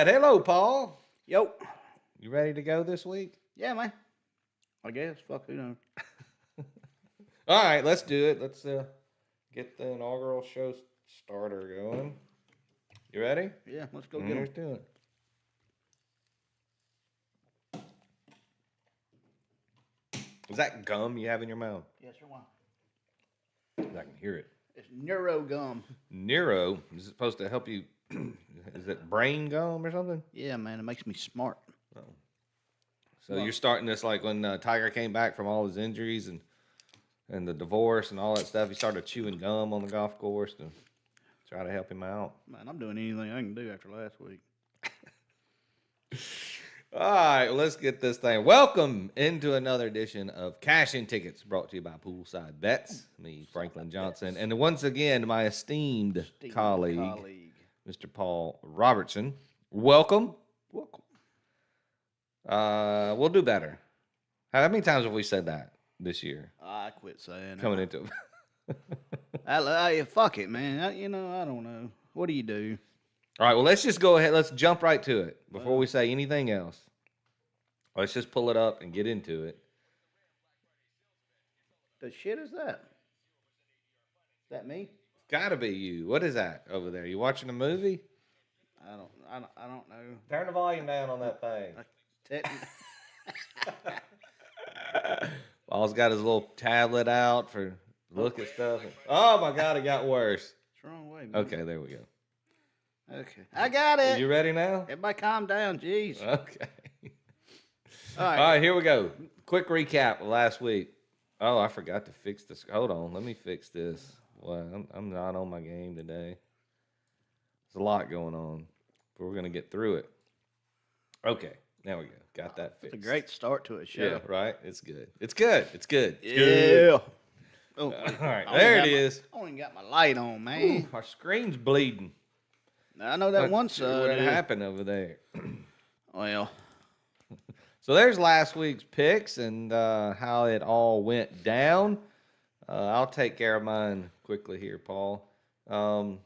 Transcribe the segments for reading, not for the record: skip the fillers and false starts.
right. Hello, Paul. Yo. You ready to go this week? Yeah, man. I guess. Fuck, who knows? All right, let's do it. Let's get the inaugural show starter going. You ready? Yeah, let's go get Let's them. do it. Is that gum you have in your mouth? Yes, sir, why? I can hear it. It's Neuro gum. Neuro, is it supposed to help you? Is it brain gum or something? Yeah, man, it makes me smart. Oh. So you're starting this like when Tiger came back from all his injuries and the divorce and all that stuff. He started chewing gum on the golf course to try to help him out. Man, I'm doing anything I can do after last week. All right, let's get this thing. Welcome into another edition of Cash In Tickets, brought to you by Poolside Bets. Me, Franklin Johnson, and once again, my esteemed colleague, Mr. Paul Robertson. Welcome. Welcome. We'll do better. How many times have we said that this year? I quit saying Coming into it. Fuck it, man. I don't know. What do you do? All right, well, let's just go ahead. Let's jump right to it before we say anything else. Let's just pull it up and get into it. The shit is that? Is that me? It's got to be you. What is that over there? You watching a movie? I don't know. Turn the volume down on that thing. Paul's got his little tablet out for look at stuff. Oh my God, it got worse. It's the wrong way, man. Okay, there we go. Okay. I got it. You ready now? Everybody calm down, jeez. Okay. All right. All right, here we go. Quick recap of last week. Oh, I forgot to fix this. Hold on, let me fix this. Well, I'm not on my game today. There's a lot going on, but we're gonna get through it. Okay, there we go. Got that fixed. It's a great start to a show. Yeah, right. It's good. It's good. It's good. It's Yeah. good. Oh, All right, there it is. I only got my light on, man. Ooh, our screen's bleeding. I know that one side. What happened over there? Well, So there's last week's picks and how it all went down. I'll take care of mine quickly here, Paul. The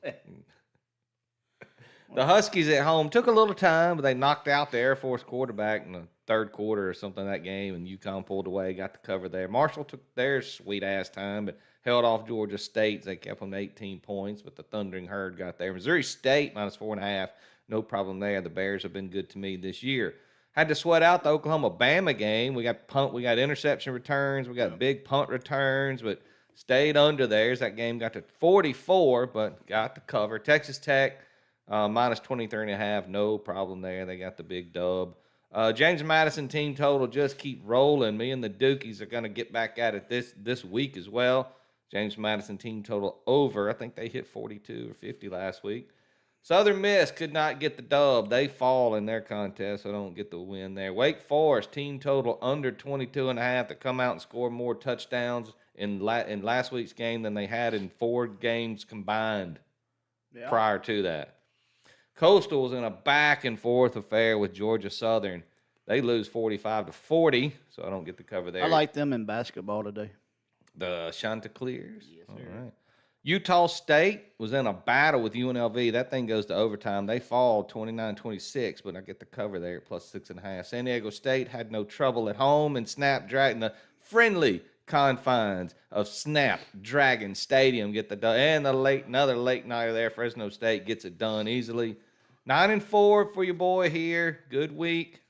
Huskies at home took a little time, but they knocked out the Air Force quarterback in the third quarter or something of that game, and UConn pulled away, got the cover there. Marshall took their sweet-ass time, but held off Georgia State. They kept them to 18 points, but the Thundering Herd got there. Missouri State, minus 4.5. No problem there. The Bears have been good to me this year. Had to sweat out the Oklahoma-Bama game. We got interception returns. We got big punt returns, but stayed under theirs. That game got to 44, but got the cover. Texas Tech, minus 23.5. No problem there. They got the big dub. James Madison team total just keep rolling. Me and the Dukies are going to get back at it this week as well. James Madison team total over. I think they hit 42 or 50 last week. Southern Miss could not get the dub. They fall in their contest, so don't get the win there. Wake Forest team total under 22.5 to come out and score more touchdowns in last week's game than they had in 4 games combined prior to that. Coastal was in a back-and-forth affair with Georgia Southern. They lose 45-40, so I don't get the cover there. I like them in basketball today. The Chanticleers? Yes, All sir. right. Utah State was in a battle with UNLV. That thing goes to overtime. They fall 29-26, but I get the cover there at plus 6.5. San Diego State had no trouble at home and Snapdragon, the friendly confines of Snapdragon Stadium, get the done. And another late nighter there. Fresno State gets it done easily. 9-4 for your boy here. Good week.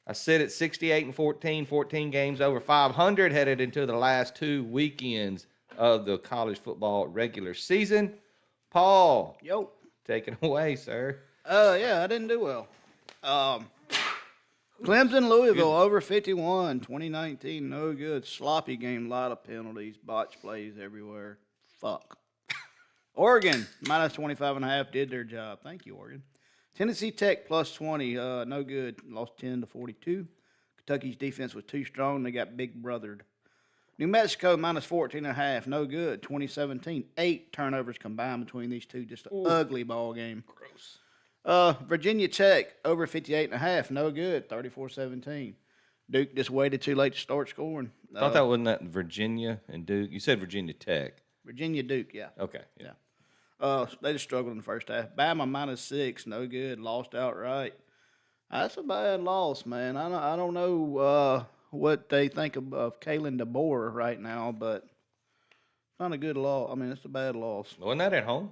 I sit at 68-14, 14 games over 500, headed into the last 2 weekends of the college football regular season. Paul, Yo. take it away, sir. Yeah, I didn't do well. Clemson, Louisville, over 51, 2019, no good. Sloppy game, lot of penalties, botch plays everywhere. Fuck. Oregon, minus 25.5, did their job. Thank you, Oregon. Tennessee Tech, plus 20, no good. Lost 10-42. Kentucky's defense was too strong. They got big brothered. New Mexico, minus 14.5, no good. 2017, 8 turnovers combined between these two. Just an ugly ball game. Gross. Virginia Tech, over 58.5, no good. 34-17. Duke just waited too late to start scoring. I thought that wasn't that Virginia and Duke. You said Virginia Tech. Virginia Duke, yeah. Okay. Yeah. They just struggled in the first half. Bama -6, no good. Lost outright. That's a bad loss, man. I don't know what they think of Kalen DeBoer right now, but not a good loss. I mean, it's a bad loss. Wasn't that at home?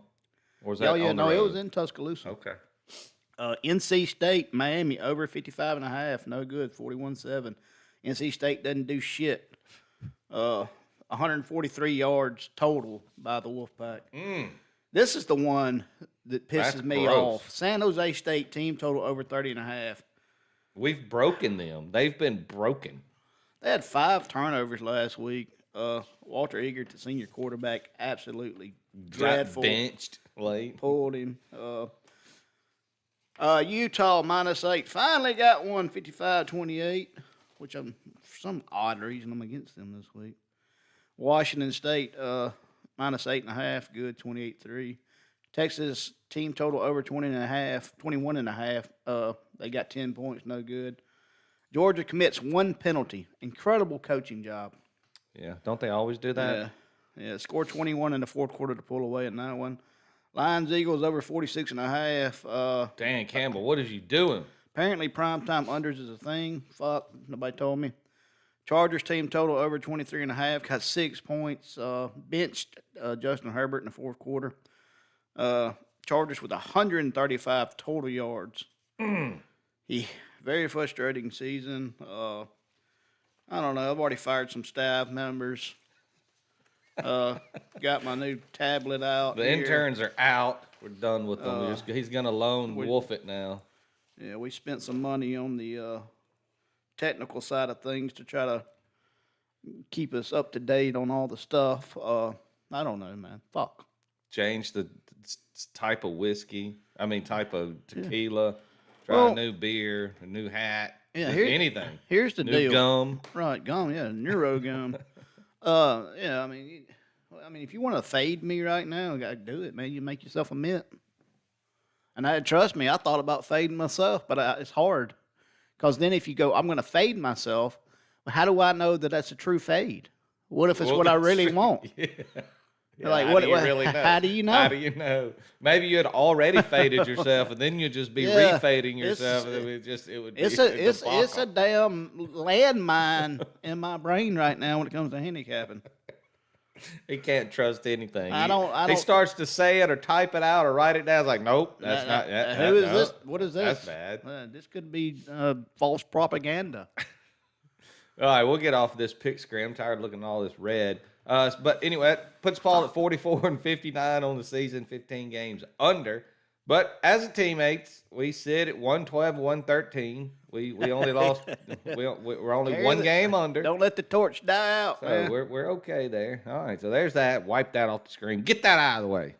Or was Oh that yeah, on the no, it road? was in Tuscaloosa. Okay. NC State, Miami, over 55.5. No good, 41-7. NC State doesn't do shit. 143 yards total by the Wolfpack. This is the one that pisses That's me gross. off. San Jose State team total over 30.5. We've broken them. They've been broken. They had 5 turnovers last week. Walter Eggert, the senior quarterback, absolutely dreadful. Got benched late. Pulled him. Utah -8. Finally got one, 55-28, which for some odd reason I'm against them this week. Washington State -8.5, good, 28-3. Texas team total over 21.5. They got 10 points, no good. Georgia commits 1 penalty. Incredible coaching job. Yeah. Don't they always do that? Yeah. Score 21 in the fourth quarter to pull away in that one. Lions Eagles over 46.5. Dan Campbell, what is you doing? Apparently, primetime unders is a thing. Fuck, nobody told me. Chargers team total over 23.5. Got 6 points. Benched Justin Herbert in the fourth quarter. Chargers with 135 total yards. Very frustrating season. I don't know. I've already fired some staff members. Got my new tablet out. The here. interns are out. We're done with them. He's going to lone wolf it now. Yeah, we spent some money on the technical side of things to try to keep us up to date on all the stuff. I don't know, man. Fuck. Change the type of whiskey. Type of tequila. Try Well, a new beer, a new hat. Yeah, just here- anything. Here's the New deal. gum. Right, gum, yeah, neuro gum. Yeah, I mean, if you want to fade me right now, you gotta do it, man. You make yourself a mint. And trust me, I thought about fading myself, but it's hard. Because then if you go, I'm going to fade myself, well, how do I know that that's a true fade? What if it's what I really want? Yeah. Like, how what? do you really know? How do you know? How do you know? Maybe you had already faded yourself, and then you'd just be Yeah, refading it's- yourself. And it would be It's a damn landmine in my brain right now when it comes to handicapping. He can't trust anything. I He don't- starts to say it or type it out or write it down. It's like, nope, that's not. Who is no, this? What is this? That's bad. This could be false propaganda. All right, we'll get off this pick screen. I'm tired of looking at all this red. But anyway, that puts Paul at 44-59 on the season, 15 games under. But as a teammates, we sit at 112-113. We only lost. We're only one game under. Don't let the torch die out, So man. we're okay there. All right, so there's that. Wipe that off the screen. Get that out of the way.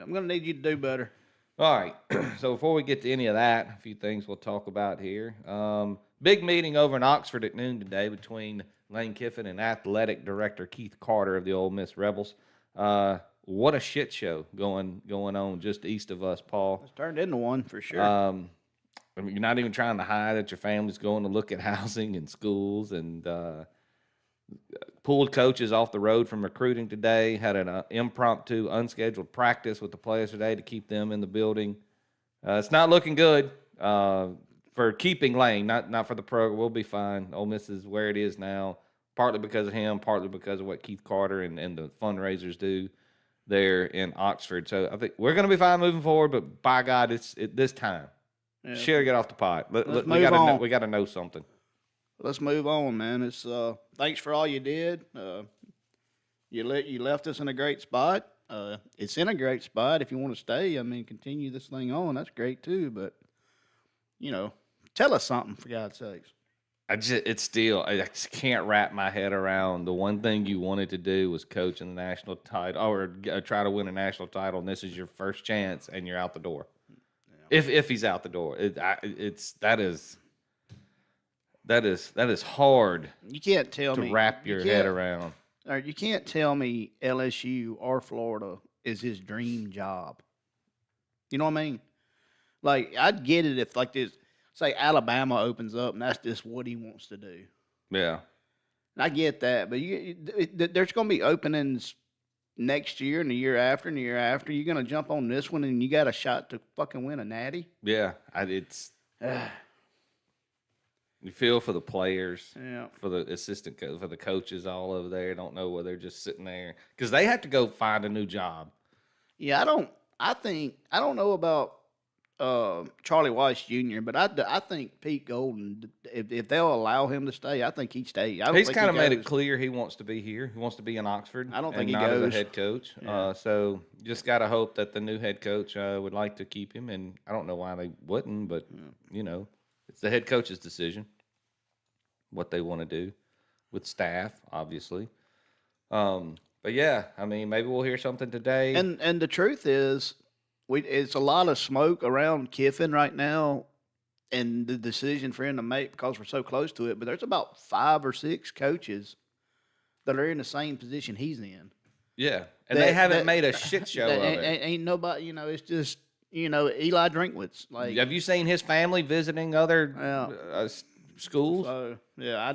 I'm gonna need you to do better. All right. So before we get to any of that, a few things we'll talk about here. Big meeting over in Oxford at noon today between Lane Kiffin and athletic director Keith Carter of the Ole Miss Rebels. What a shit show going on just east of us, Paul. It's turned into one for sure. You're not even trying to hide that your family's going to look at housing and schools, and pulled coaches off the road from recruiting today. Had an impromptu, unscheduled practice with the players today to keep them in the building. It's not looking good for keeping Lane, not for the program. We'll be fine. Ole Miss is where it is now, partly because of him, partly because of what Keith Carter and the fundraisers do there in Oxford. So I think we're going to be fine moving forward, but by God, it's this time. Yeah. Sure, get off the pot. Let's we move gotta on. we got to know something. Let's move on, man. It's thanks for all you did. You left us in a great spot. It's in a great spot. If you want to stay, I mean, continue this thing on. That's great too. But tell us something for God's sakes. I just can't wrap my head around the one thing you wanted to do was coach in the national title or try to win a national title, and this is your first chance, and you're out the door. Yeah. If he's out the door, that is hard. You can't tell me to wrap your head around. Or you can't tell me LSU or Florida is his dream job. You know what I mean? Like, I'd get it if, like, this, say Alabama opens up and that's just what he wants to do. Yeah. And I get that, but there's going to be openings next year and the year after and the year after, you're gonna jump on this one and you got a shot to fucking win a natty. Yeah, it's you feel for the players, Yeah. for the for the coaches all over there. Don't know whether they're just sitting there because they have to go find a new job. Yeah, I don't know about Charlie Weiss Jr., but I think Pete Golden, if they'll allow him to stay, I think he'd stay. I don't He's think kind of made it goes. clear he wants to be here. He wants to be in Oxford. I don't think and he not as a goes. head coach. Yeah. So just got to hope that the new head coach would like to keep him. And I don't know why they wouldn't, but it's the head coach's decision what they want to do with staff, obviously. But yeah, I mean, maybe we'll hear something today. And the truth is, it's a lot of smoke around Kiffin right now, and the decision for him to make because we're so close to it. But there's about 5 or 6 coaches that are in the same position he's in. Yeah, and they haven't made a shit show of it. Ain't nobody, it's just Eli Drinkwitz. Like, have you seen his family visiting other schools? So yeah, I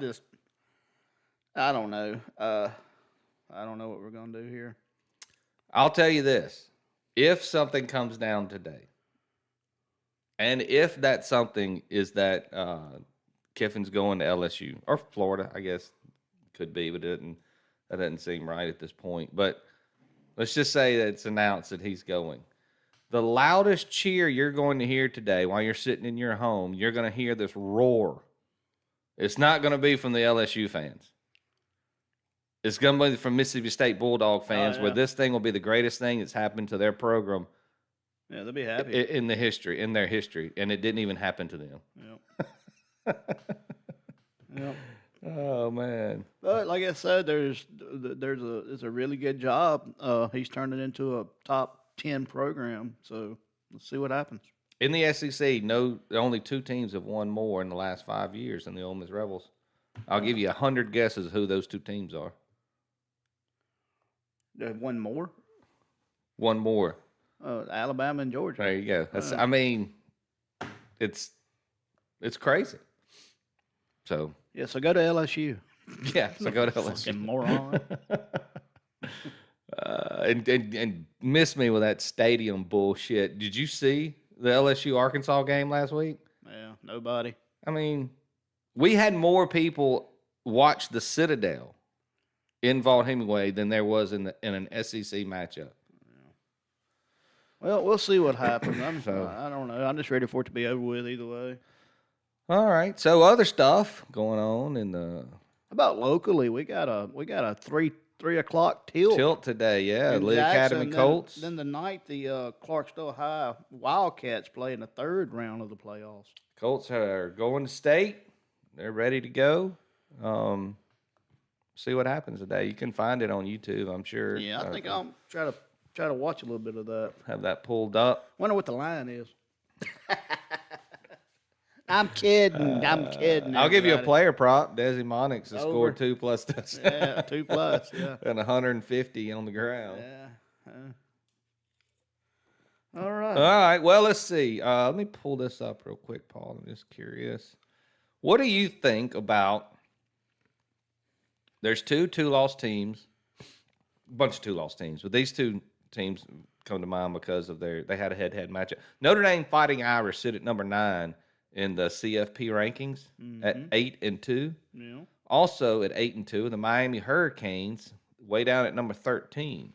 don't know. I don't know what we're gonna do here. I'll tell you this. If something comes down today, and if that something is that Kiffin's going to LSU or Florida, I guess could be, but that doesn't seem right at this point. But let's just say that it's announced that he's going. The loudest cheer you're going to hear today while you're sitting in your home, you're going to hear this roar. It's not going to be from the LSU fans. It's going to be from Mississippi State Bulldog fans, where this thing will be the greatest thing that's happened to their program. Yeah, they'll be happy in their history, and it didn't even happen to them. Yep. Oh man! But like I said, it's a really good job. He's turned it into a top 10 program. So let's see what happens. In the SEC, only 2 teams have won more in the last 5 years than the Ole Miss Rebels. I'll give you 100 guesses who those 2 teams are. They have one more. One more. Alabama and Georgia. There you go. I mean, it's crazy. So yeah, so go to LSU. Yeah, so go to LSU. Fucking moron. And miss me with that stadium bullshit. Did you see the LSU Arkansas game last week? Yeah, nobody. I mean, we had more people watch the Citadel in Vaught Hemingway than there was in an SEC matchup. Well, we'll see what happens. I don't know. I'm just ready for it to be over with either way. All right. So other stuff going on in the How about locally? We got a 3:00 tilt today. Yeah, Lee Academy Colts. Then the night the Clarksville High Wildcats play in the 3rd round of the playoffs. Colts are going to state. They're ready to go. See what happens today. You can find it on YouTube, I'm sure. Yeah, I think I'll try to watch a little bit of that. Have that pulled up. Wonder what the line is. I'm kidding. I'll give you a player prop. Desi Monix has scored 2+ touchdowns. Yeah, 2+. Yeah, and 150 on the ground. Yeah. All right. All right. Well, let's see. Let me pull this up real quick, Paul. I'm just curious. What do you think about? There's 2 2-loss teams, a bunch of 2-loss teams, but these 2 teams come to mind because of they had a head-to-head matchup. Notre Dame Fighting Irish sit at number 9 in the CFP rankings at 8-2. Yeah. Also at 8-2, the Miami Hurricanes way down at number 13.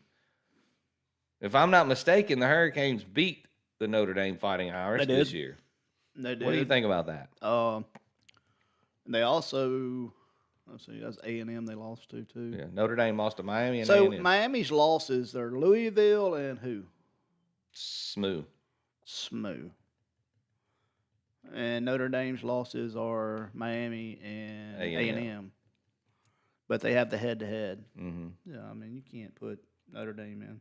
If I'm not mistaken, the Hurricanes beat the Notre Dame Fighting Irish this year. They did. What do you think about that? They also, let's see, that's A&M they lost to too. Yeah, Notre Dame lost to Miami and So A&M. Miami's losses are Louisville and who? SMU. And Notre Dame's losses are Miami and A&M. But they have the head-to-head. Mm-hmm. Yeah, I mean, you can't put Notre Dame in.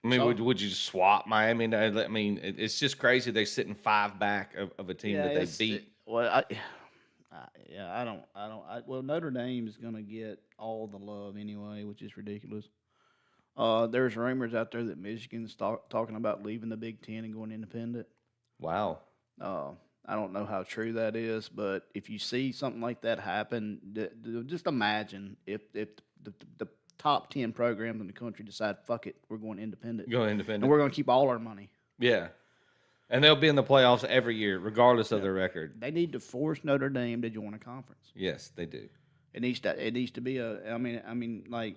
I mean, would you just swap Miami? I mean, it's just crazy. They're sitting 5 back of a team that they beat. Well, Notre Dame is going to get all the love anyway, which is ridiculous. There's rumors out there that Michigan's talking about leaving the Big Ten and going independent. Wow. I don't know how true that is, but if you see something like that happen, just imagine if the top 10 programs in the country decide, fuck it, we're going independent. Go And independent. we're going to keep all our money. Yeah. And they'll be in the playoffs every year, regardless of their record. They need to force Notre Dame to join a conference. Yes, they do. It needs to be like,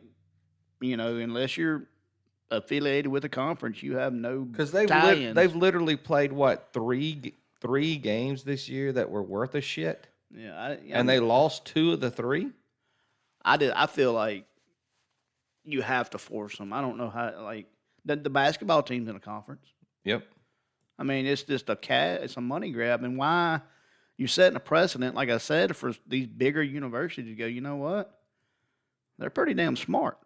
unless you're affiliated with a conference, you have no Because tie-ins. they've literally played, what, three games this year that were worth a shit? Yeah, And they lost 2 of the 3? I feel like you have to force them. I don't know how. Like the basketball team's in a conference. Yep. I mean, it's just it's a money grab, and why you're setting a precedent, like I said, for these bigger universities to go. You know what? They're pretty damn smart.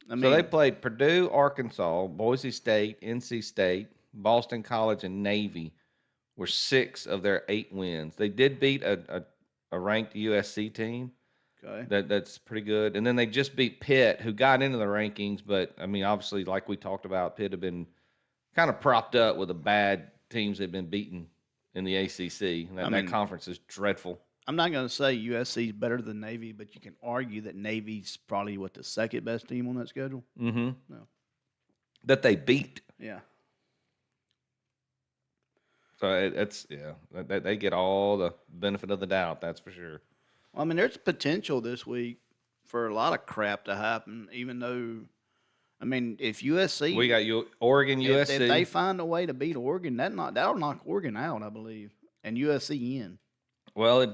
I mean, So they played Purdue, Arkansas, Boise State, NC State, Boston College, and Navy were 6 of their 8 wins. They did beat a ranked USC team. Okay. That's pretty good. And then they just beat Pitt, who got into the rankings. But, I mean, obviously, like we talked about, Pitt have been kind of propped up with the bad teams they've been beaten in the ACC. And that conference is dreadful. I'm not going to say USC is better than Navy, but you can argue that Navy's probably, the second best team on that schedule? Mm-hmm. No. That they beat. Yeah. So they get all the benefit of the doubt, that's for sure. Well, I mean, there's potential this week for a lot of crap to happen, even though, I mean, if USC. We got Oregon, USC. If they find a way to beat Oregon, that'll knock Oregon out, I believe, and USC in. Well,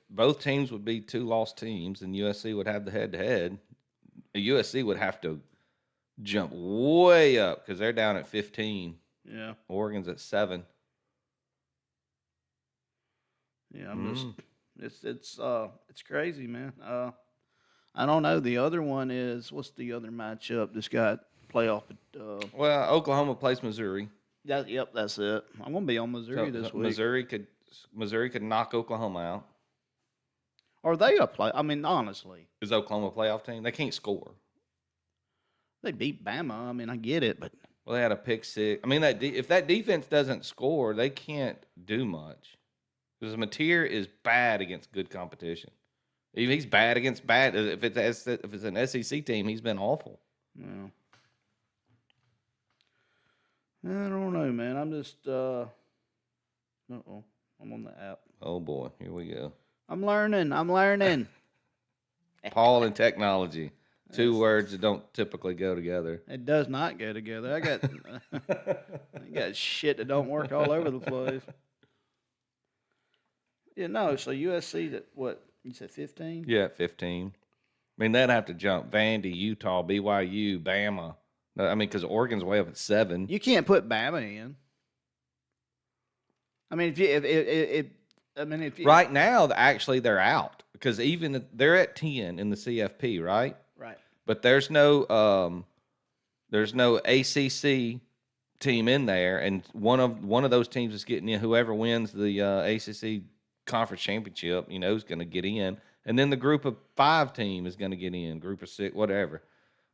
both teams would be 2 lost teams, and USC would have the head-to-head. USC would have to jump way up because they're down at 15. Yeah. Oregon's at 7. Yeah, it's crazy, man. I don't know. The other one is, what's the other matchup that's got playoff? Well, Oklahoma plays Missouri. That's it. I'm gonna be on Missouri this week. Missouri could knock Oklahoma out. Are they a play? I mean, honestly, Is Oklahoma a playoff team? They can't score. they beat Bama. I mean, I get it, but Well, they had a pick 6. I mean, if that defense doesn't score, they can't do much. Because Mateer is bad against good competition. He's bad against bad. If it's an SEC team, he's been awful. yeah. I don't know, man. I'm just I'm on the app. Oh boy, here we go. I'm learning. Paul and technology. 2 words that don't typically go together. It does not go together. I got shit that don't work all over the place. Yeah, no. So USC, what you said, 15? Yeah, 15. I mean, they'd have to jump Vandy, Utah, BYU, Bama. I mean, because Oregon's way up at 7. You can't put Bama in. I mean, if Right now, actually, they're out because they're at 10 in the CFP, right? Right. But there's no ACC team in there, and one of those teams is getting in. Whoever wins the ACC conference championship, is going to get in, and then the group of 5 team is going to get in. Group of 6, whatever.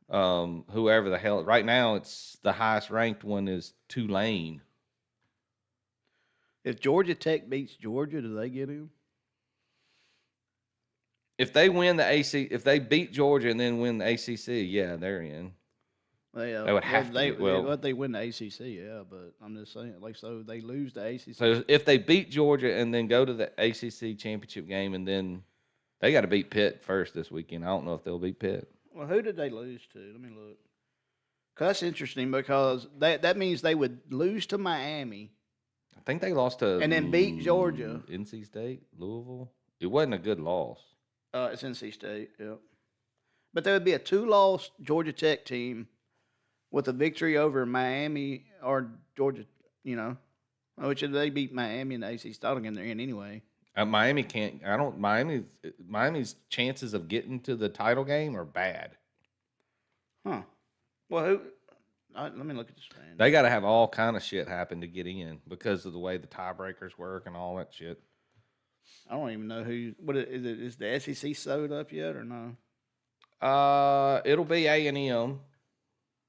Whoever the hell. Right now, it's the highest ranked one is Tulane. If Georgia Tech beats Georgia, do they get in? If they win if they beat Georgia and then win the ACC, yeah, they're in. They would have to. They win the ACC, yeah, but I'm just saying, so they lose the ACC. So if they beat Georgia and then go to the ACC championship game, and then they got to beat Pitt first this weekend. I don't know if they'll beat Pitt. Well, who did they lose to? Let me look. 'Cause that's interesting because that means they would lose to Miami. I think they lost to and then beat Georgia. NC State, Louisville. It wasn't a good loss. It's NC State, yeah. But there would be a 2-loss Georgia Tech team with a victory over Miami or Georgia, which if they beat Miami in the ACC title game, they're in anyway. Miami can't. Miami's chances of getting to the title game are bad. Huh. Well, let me look at this thing. They got to have all kind of shit happen to get in because of the way the tiebreakers work and all that shit. I don't even know what is it? Is the SEC sewed up yet or no? It'll be A&M,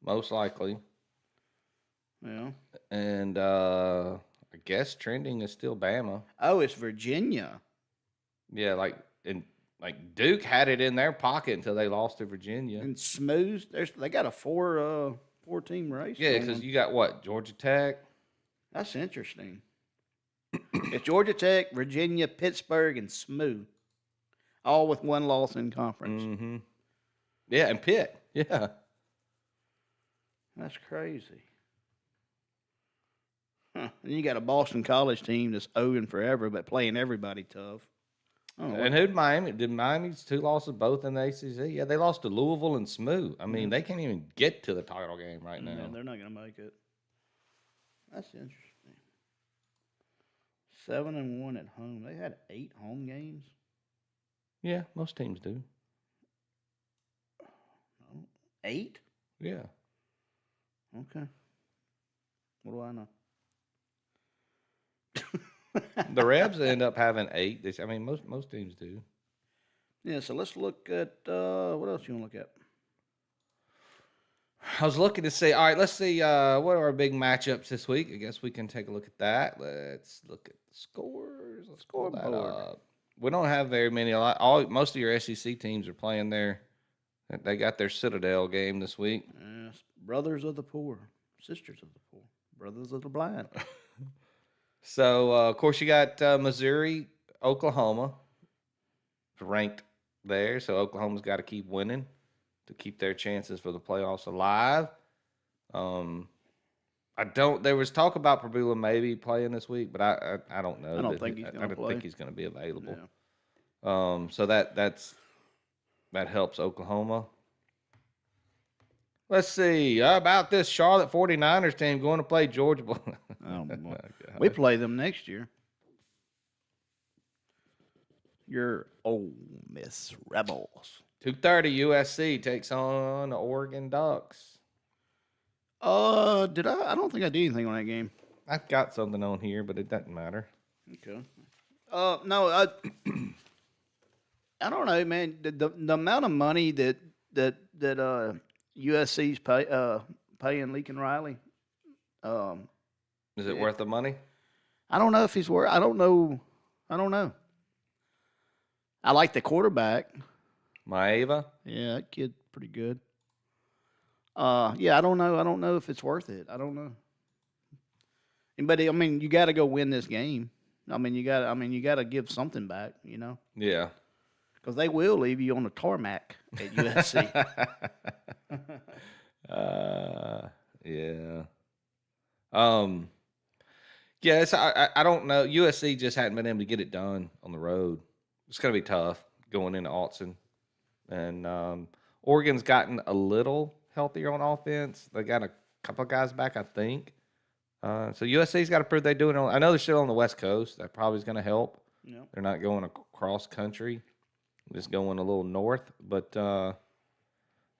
most likely. Yeah. And I guess trending is still Bama. Oh, it's Virginia. Yeah, Like Duke had it in their pocket until they lost to Virginia. And smooth. They got a four-team race. Yeah, going. because you got what? Georgia Tech. That's interesting. It's Georgia Tech, Virginia, Pittsburgh, and SMU, all with one loss in conference. Mm-hmm. Yeah, and Pitt. Yeah. That's crazy. Huh. And you got a Boston College team that's owing forever, but playing everybody tough. And who'd Miami? Did Miami's 2 losses both in the ACC? Yeah, they lost to Louisville and SMU. I mean, they can't even get to the title game right now. Yeah, they're not going to make it. That's interesting. 7-1 at home. They had 8 home games. Yeah, most teams do. 8? Yeah. Okay. What do I know? The Rebs end up having 8. I mean, most teams do. Yeah, so let's look at what else you want to look at? I was looking to see. All right, let's see. What are our big matchups this week? I guess we can take a look at that. Let's look at the scores. Let's pull that up. We don't have very many. Most of your SEC teams are playing They got their Citadel game this week. Yes, brothers of the poor, sisters of the poor, brothers of the blind. So, of course, you got Missouri, Oklahoma ranked there. So Oklahoma's got to keep winning to keep their chances for the playoffs alive. There was talk about Perdue maybe playing this week, but I don't know. I don't think he's going to play. I don't think he's going to be available. Yeah. So that helps Oklahoma. Let's see. How about this Charlotte 49ers team going to play Georgia? Oh, we play them next year. Your Ole Miss Rebels. 2:30 USC takes on the Oregon Ducks. Did I? I don't think I did anything on that game. I've got something on here, but it doesn't matter. Okay. No, I don't know, man. The amount of money that USC's paying Lincoln Riley. Is it worth the money? I don't know if he's worth. I don't know. I like the quarterback. Maeva? Yeah, that kid's pretty good. Yeah, I don't know. I don't know if it's worth it. I don't know. But I mean, you got to go win this game. I mean, you got to give something back. You know. Yeah. Because they will leave you on the tarmac at USC. Yeah. Yes, I don't know. USC just hadn't been able to get it done on the road. It's going to be tough going into Autzen. And Oregon's gotten a little healthier on offense. They got a couple of guys back, I think. So USC's got to prove they do it. I know they're still on the West Coast. That probably is going to help. Yep. They're not going across country, just going a little north. But it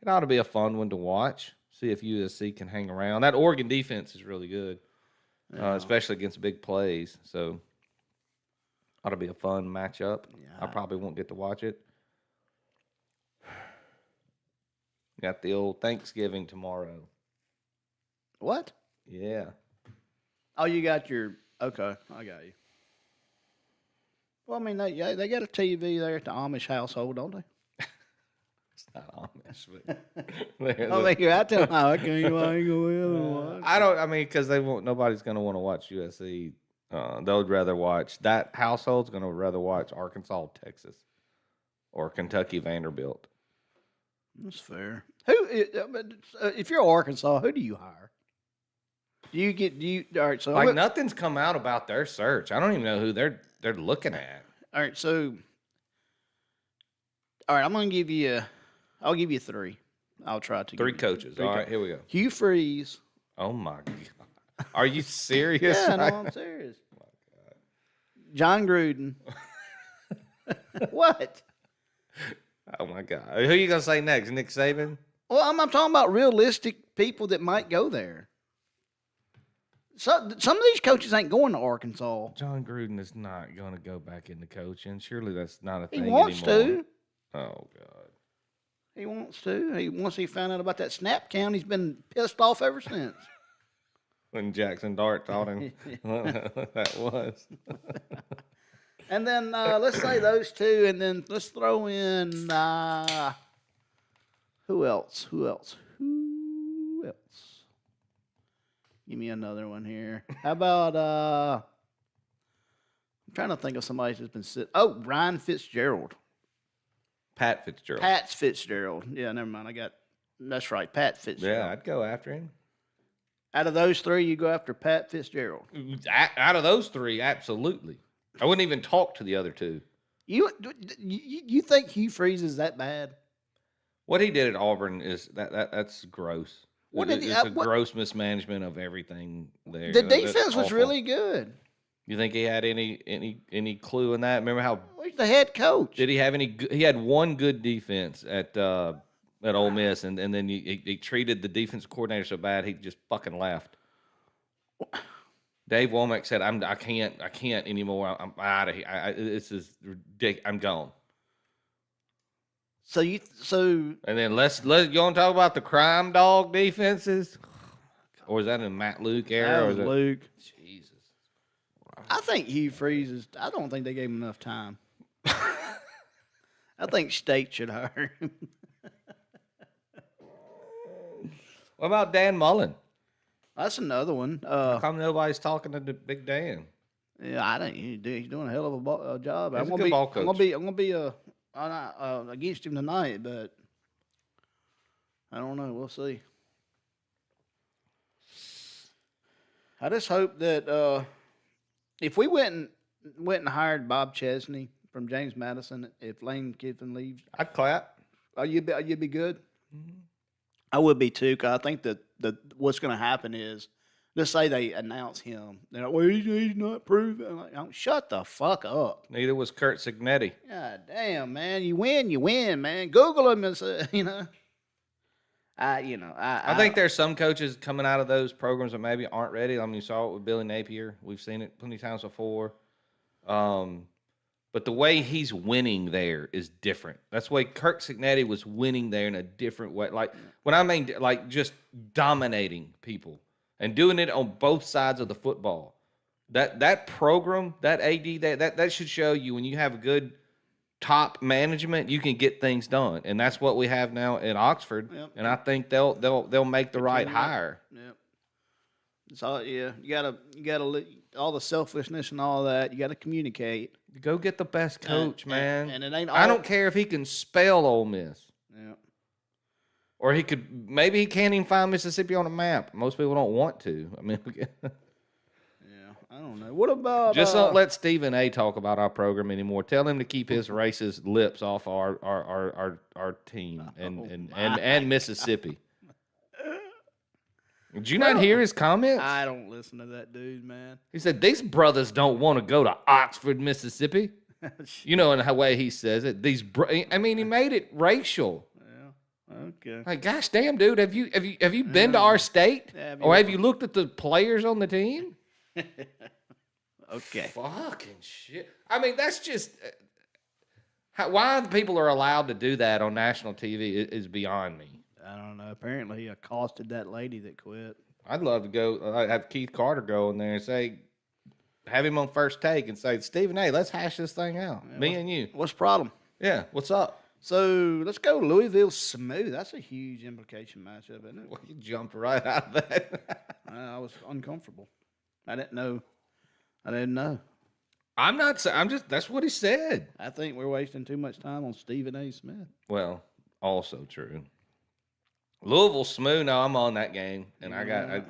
ought to be a fun one to watch. See if USC can hang around. That Oregon defense is really good, especially against big plays. So ought to be a fun matchup. Yeah. I probably won't get to watch it. Got the old Thanksgiving tomorrow. What? Yeah. Oh, you got your... Okay, I got you. Well, I mean, they got a TV there at the Amish household, don't they? It's not Amish, but... I tell them, I ain't going to watch. I mean, because nobody's going to want to watch USC. They'd rather watch... That household's going to rather watch Arkansas, Texas, or Kentucky, Vanderbilt. That's fair. If you're Arkansas, who do you hire? All right, so nothing's come out about their search. I don't even know who they're looking at. All right, so I'm gonna give you I'll give you 3. I'll try to 3 coaches. All right, here we go. Hugh Freeze. Oh my God. Are you serious? Yeah, no, I'm serious. Oh my God. John Gruden. What? Oh my God. Who are you gonna say next? Nick Saban? Well, I'm talking about realistic people that might go there. So some of these coaches ain't going to Arkansas. John Gruden is not going to go back into coaching. Surely that's not a thing anymore. He wants to. Oh, God. He wants to. Once he found out about that snap count, he's been pissed off ever since. When Jackson Dart taught him what that was. And then let's say those two, and then let's throw in who else? Who else? Who else? Give me another one here. How about I'm trying to think of somebody who's been sitting. Oh, Ryan Fitzgerald. Pat Fitzgerald. Pat's Fitzgerald. Yeah, never mind. That's right, Pat Fitzgerald. Yeah, I'd go after him. Out of those three, you go after Pat Fitzgerald. Out of those three, absolutely. I wouldn't even talk to the other two. You think Hugh Freeze is that bad? What he did at Auburn is that's gross. It's a gross mismanagement of everything there. The defense was really good. You think he had any clue in that? Remember how He's the head coach. did he have any? He had one good defense at Ole Miss, and then he treated the defense coordinator so bad he just fucking left. Dave Womack said, I can't anymore. I'm out of here. This is ridiculous. I'm gone." So and then let's you want to talk about the crime dog defenses, or is that in Matt Luke era? That was Luke. Jesus. I think Hugh Freeze is. I don't think they gave him enough time. I think State should hire him. What about Dan Mullen? That's another one. How come nobody's talking to the Big Dan? Yeah, I think he's doing a hell of a job. He's a good ball coach. I'm gonna be against him tonight, but I don't know. We'll see. I just hope that if we went and hired Bob Chesney from James Madison, if Lane Kiffin leaves, I'd clap. You'd be good. Mm-hmm. I would be too. Cause I think that what's going to happen is, just say they announce him. They're like, well, he's not proven. I'm like, oh, shut the fuck up. Neither was Kurt Signetti. God damn, man. You win, man. Google him and say, I think there's some coaches coming out of those programs that maybe aren't ready. I mean, you saw it with Billy Napier. We've seen it plenty of times before. But the way he's winning there is different. That's the way Kirk Signetti was winning there in a different way. Like, when I mean, like, just dominating people and doing it on both sides of the football. That program, that AD, that should show you when you have a good top management, you can get things done. And that's what we have now at Oxford. Yep. And I think they'll make the right hire. Yep. It's all, yeah. You gotta all the selfishness and all that. You gotta communicate. Go get the best coach, man. And it ain't. I don't care if he can spell Ole Miss. Yeah. Or maybe he can't even find Mississippi on a map. Most people don't want to. I mean, yeah, I don't know. What about just don't let Stephen A. talk about our program anymore. Tell him to keep his racist lips off our team and Mississippi. Did you not hear his comments? I don't listen to that dude, man. He said, these brothers don't want to go to Oxford, Mississippi. You know, in the way he says it. I mean, he made it racial. Yeah. Okay. Like, gosh damn, dude, have you been to our state? Or have you looked at the players on the team? Okay. Fucking shit. I mean, that's just... why people are allowed to do that on national TV is beyond me. I don't know. Apparently, he accosted that lady that quit. I'd love to go have Keith Carter go in there and say, have him on first take and say, Stephen A., let's hash this thing out. Yeah, me and you. What's the problem? Yeah, what's up? So let's go Louisville Smooth. That's a huge implication matchup, isn't it? Well, you jumped right out of that. I was uncomfortable. I didn't know. I'm not. I'm just. That's what he said. I think we're wasting too much time on Stephen A. Smith. Well, also true. Louisville Smooth. No, I'm on that game, and I got a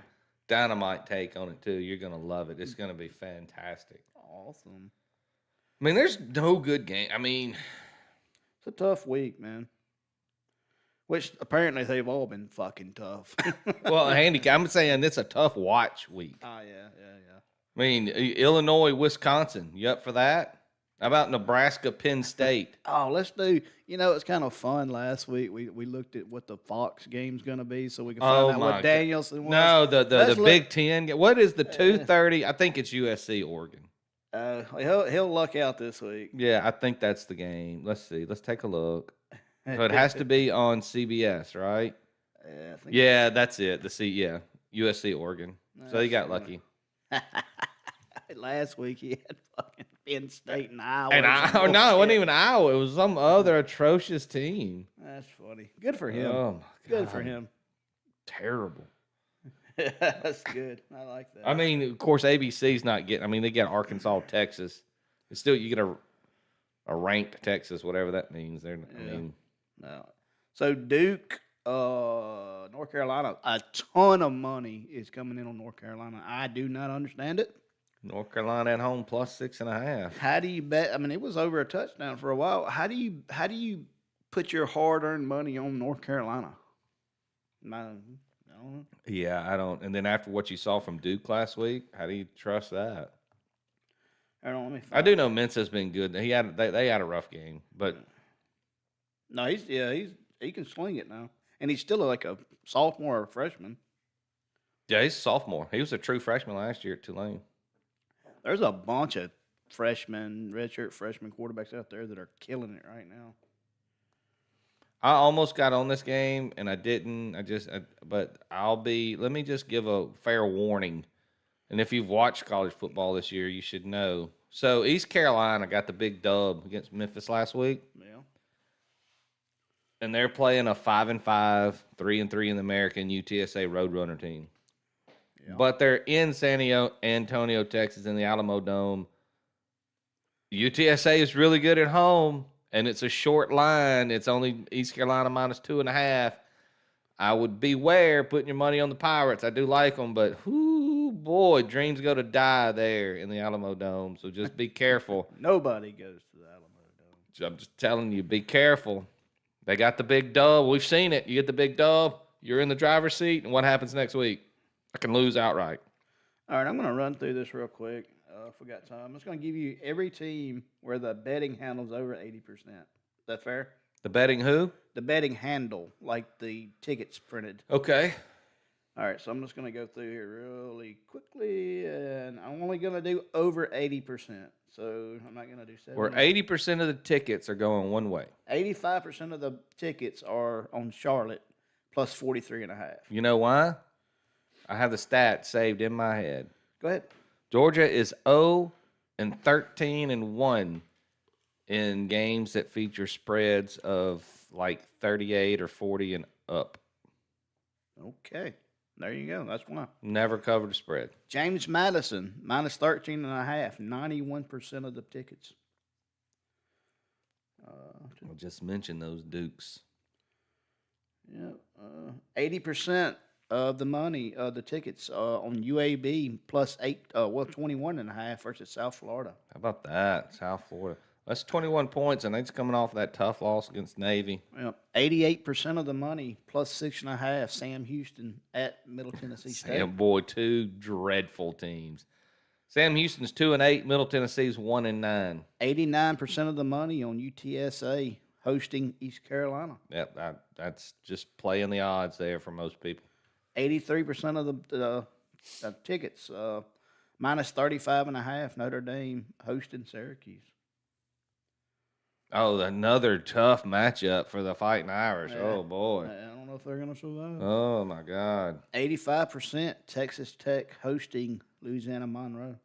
dynamite take on it too. You're gonna love it. It's gonna be fantastic. Awesome. I mean, there's no good game. I mean, it's a tough week, man. Which apparently they've all been fucking tough. Well, Andy, I'm saying it's a tough watch week. Oh yeah. I mean, Illinois, Wisconsin. You up for that? How about Nebraska, Penn State? Oh, let's do. You know, it's kind of fun. Last week we looked at what the Fox game's going to be, so we can find out what Danielson was. No, the Big Ten. What is the 2:30? I think it's USC, Oregon. He'll luck out this week. Yeah, I think that's the game. Let's see. Let's take a look. So it has to be on CBS, right? Yeah, that's it. USC, Oregon. So you got lucky. Last week he had fucking Penn State and Iowa. And no, it wasn't even Iowa. It was some other atrocious team. That's funny. Good for him. Oh, my God. Good for him. Terrible. That's good. I like that. I mean, of course, ABC's not getting. I mean, they get Arkansas, Texas. It's still, you get a ranked Texas, whatever that means. I mean, no. So Duke, North Carolina, a ton of money is coming in on North Carolina. I do not understand it. North Carolina at home plus 6.5. How do you bet? I mean, it was over a touchdown for a while. How do you put your hard-earned money on North Carolina? I don't know. Yeah, I don't. And then after what you saw from Duke last week, how do you trust that? I do know Mensa's been good. They had a rough game, but no, he can sling it now, and he's still like a sophomore or a freshman. Yeah, he's a sophomore. He was a true freshman last year at Tulane. There's a bunch of redshirt freshman quarterbacks out there that are killing it right now. I almost got on this game, and I didn't. But let me just give a fair warning. And if you've watched college football this year, you should know. So East Carolina got the big dub against Memphis last week. Yeah. And they're playing a 5-5, 3-3 in the American UTSA Roadrunner team. Yeah. But they're in San Antonio, Texas, in the Alamo Dome. UTSA is really good at home, and it's a short line. It's only East Carolina minus 2.5. I would beware putting your money on the Pirates. I do like them, but boy, dreams go to die there in the Alamo Dome. So just be careful. Nobody goes to the Alamo Dome. I'm just telling you, be careful. They got the big dub. We've seen it. You get the big dub, you're in the driver's seat, and what happens next week? I can lose outright. All right, I'm going to run through this real quick. If we got time, I'm just going to give you every team where the betting handle's over 80%. Is that fair? The betting who? The betting handle, like the tickets printed. Okay. All right, so I'm just going to go through here really quickly, and I'm only going to do over 80%. So I'm not going to do 70. Where 80% of the tickets are going one way. 85% of the tickets are on Charlotte plus 43.5. You know why? I have the stat saved in my head. Go ahead. Georgia is 0-13-1 in games that feature spreads of like 38 or 40 and up. Okay. There you go. That's why. Never covered a spread. James Madison, minus 13.5, 91% of the tickets. I'll just mention those Dukes. Yeah. 80% of the money, the tickets on UAB plus 21.5 versus South Florida. How about that? South Florida. That's 21 points, and it's coming off of that tough loss against Navy. Yep. 88% of the money, plus 6.5, Sam Houston at Middle Tennessee State. Sam, boy, two dreadful teams. Sam Houston's 2-8, Middle Tennessee's 1-9. 89% of the money on UTSA hosting East Carolina. Yep, that's just playing the odds there for most people. 83% of the tickets, minus 35.5, Notre Dame hosting Syracuse. Oh, another tough matchup for the Fighting Irish. Yeah. Oh, boy. I don't know if they're going to survive. Oh, my God. 85% Texas Tech hosting Louisiana Monroe.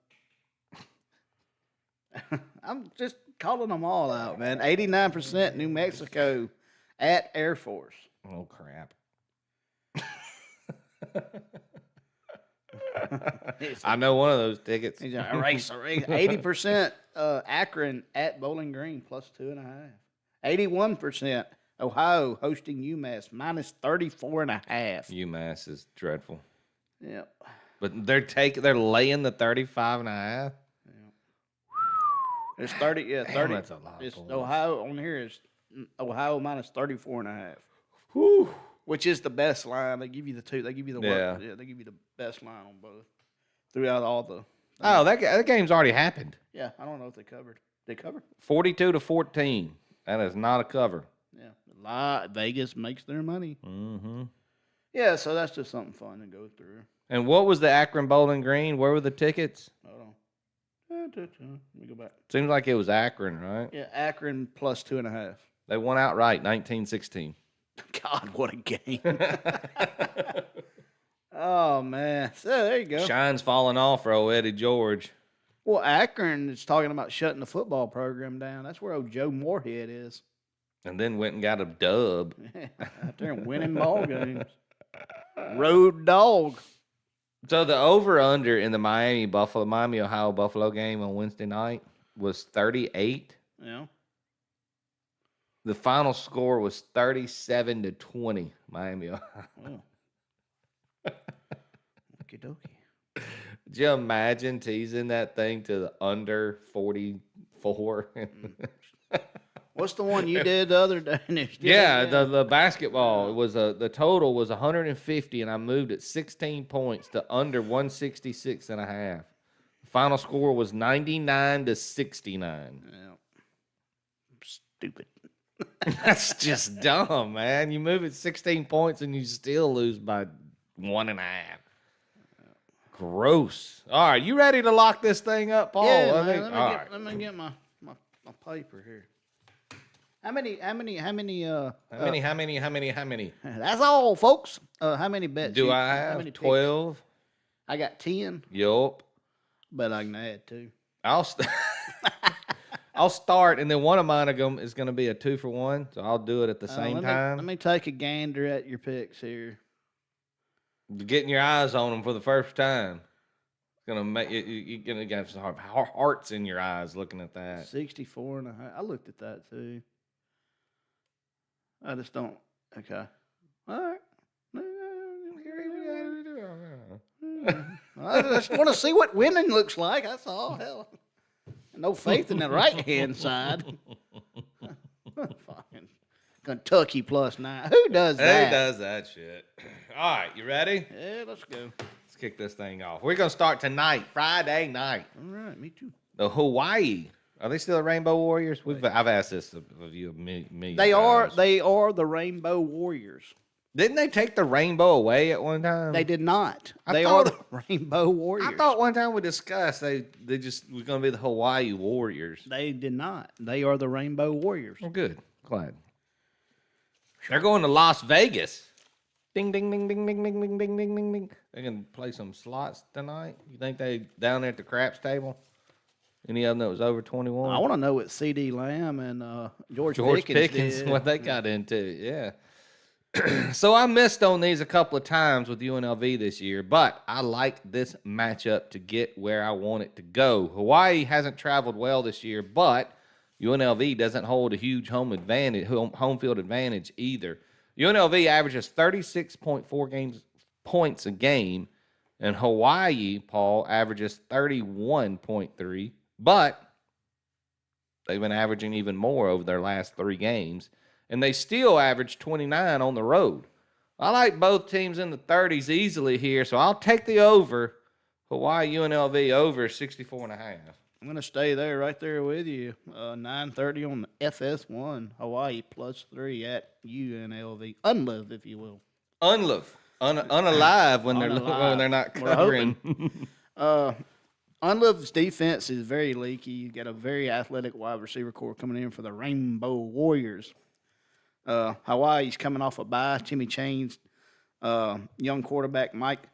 I'm just calling them all out, man. 89% New Mexico at Air Force. Oh, crap. I know one of those tickets. He's a race. 80% Akron at Bowling Green plus 2.5. 81% Ohio hosting UMass minus 34.5. UMass is dreadful. Yep. But they're laying the 35.5. It's 30. Yeah, 30. Damn, that's a lot. It's Ohio on here is Ohio minus 34.5. Whew. Which is the best line. They give you the two. They give you the yeah. They give you the best line on both throughout all the. Oh, that game's already happened. Yeah, I don't know if they covered. They covered 42-14. That is not a cover. Yeah, Vegas makes their money. Mm-hmm. Yeah, so that's just something fun to go through. And what was the Akron Bowling Green? Where were the tickets? Hold on. Let me go back. Seems like it was Akron, right? Yeah, Akron plus 2.5. They won outright, 19-16. God, what a game! Oh man, so there you go. Shine's falling off for old Eddie George. Well, Akron is talking about shutting the football program down. That's where old Joe Moorhead is. And then went and got a dub. Out there and winning ball games. Road dog. So the over-under in the Miami, Ohio Buffalo game on Wednesday night was 38. Yeah. The final score was 37-20, Miami, Ohio. Oh. Okie dokie. Did you imagine teasing that thing to the under 44? What's the one you did the other day? Yeah, the basketball. It was the total was 150, and I moved it 16 points to under 166 and a half. The final score was 99-69. Yeah. Stupid. That's just dumb, man. You move it 16 points and you still lose by 1.5. Gross. All right, you ready to lock this thing up, Paul? Yeah, I man, think. let me get my paper here. How many? How many? That's all, folks. How many bets? Do I how have many picks? 12? I got 10, Yup. but I can add 2. I'll start, and then one of mine is going to be a 2-for-1, so I'll do it at the same time. Let me take a gander at your picks here. You're getting your eyes on them for the first time. It's going to make you're going to get some hearts in your eyes looking at that. 64 and a half. I looked at that too. I just don't. Okay. All right. I just want to see what winning looks like. That's all. Hell, no faith in the right hand side. Fucking Kentucky +9. Who does that? Who does that shit? All right, you ready? Yeah, let's go. Let's kick this thing off. We're going to start tonight, Friday night. All right, me too. The Hawaii. Are they still the Rainbow Warriors? I've asked this of you a million They times. They are the Rainbow Warriors. Didn't they take the rainbow away at one time? They did not. I They are thought- the Rainbow Warriors. I thought one time we discussed they just was going to be the Hawaii Warriors. They did not. They are the Rainbow Warriors. Well, good. Glad. They're going to Las Vegas. Ding, ding, ding, ding, ding, ding, ding, ding, ding, ding, ding. They're going to play some slots tonight. You think they down there at the craps table? Any of them that was over 21? I want to know what C.D. Lamb and George Pickens, did. what they got into. Yeah. So I missed on these a couple of times with UNLV this year, but I like this matchup to get where I want it to go. Hawaii hasn't traveled well this year, but UNLV doesn't hold a huge home field advantage either. UNLV averages 36.4 points a game, and Hawaii, Paul, averages 31.3, but they've been averaging even more over their last 3 games. And they still average 29 on the road. I like both teams in the 30s easily here, so I'll take the over. Hawaii UNLV over 64.5. I'm going to stay there, right there with you. 9:30 on the FS1. Hawaii +3 at UNLV. Unlove, if you will. Unalive when they're not covering. Unlove's defense is very leaky. You got a very athletic wide receiver core coming in for the Rainbow Warriors. Hawaii's coming off a bye. Timmy Chain's young quarterback Mike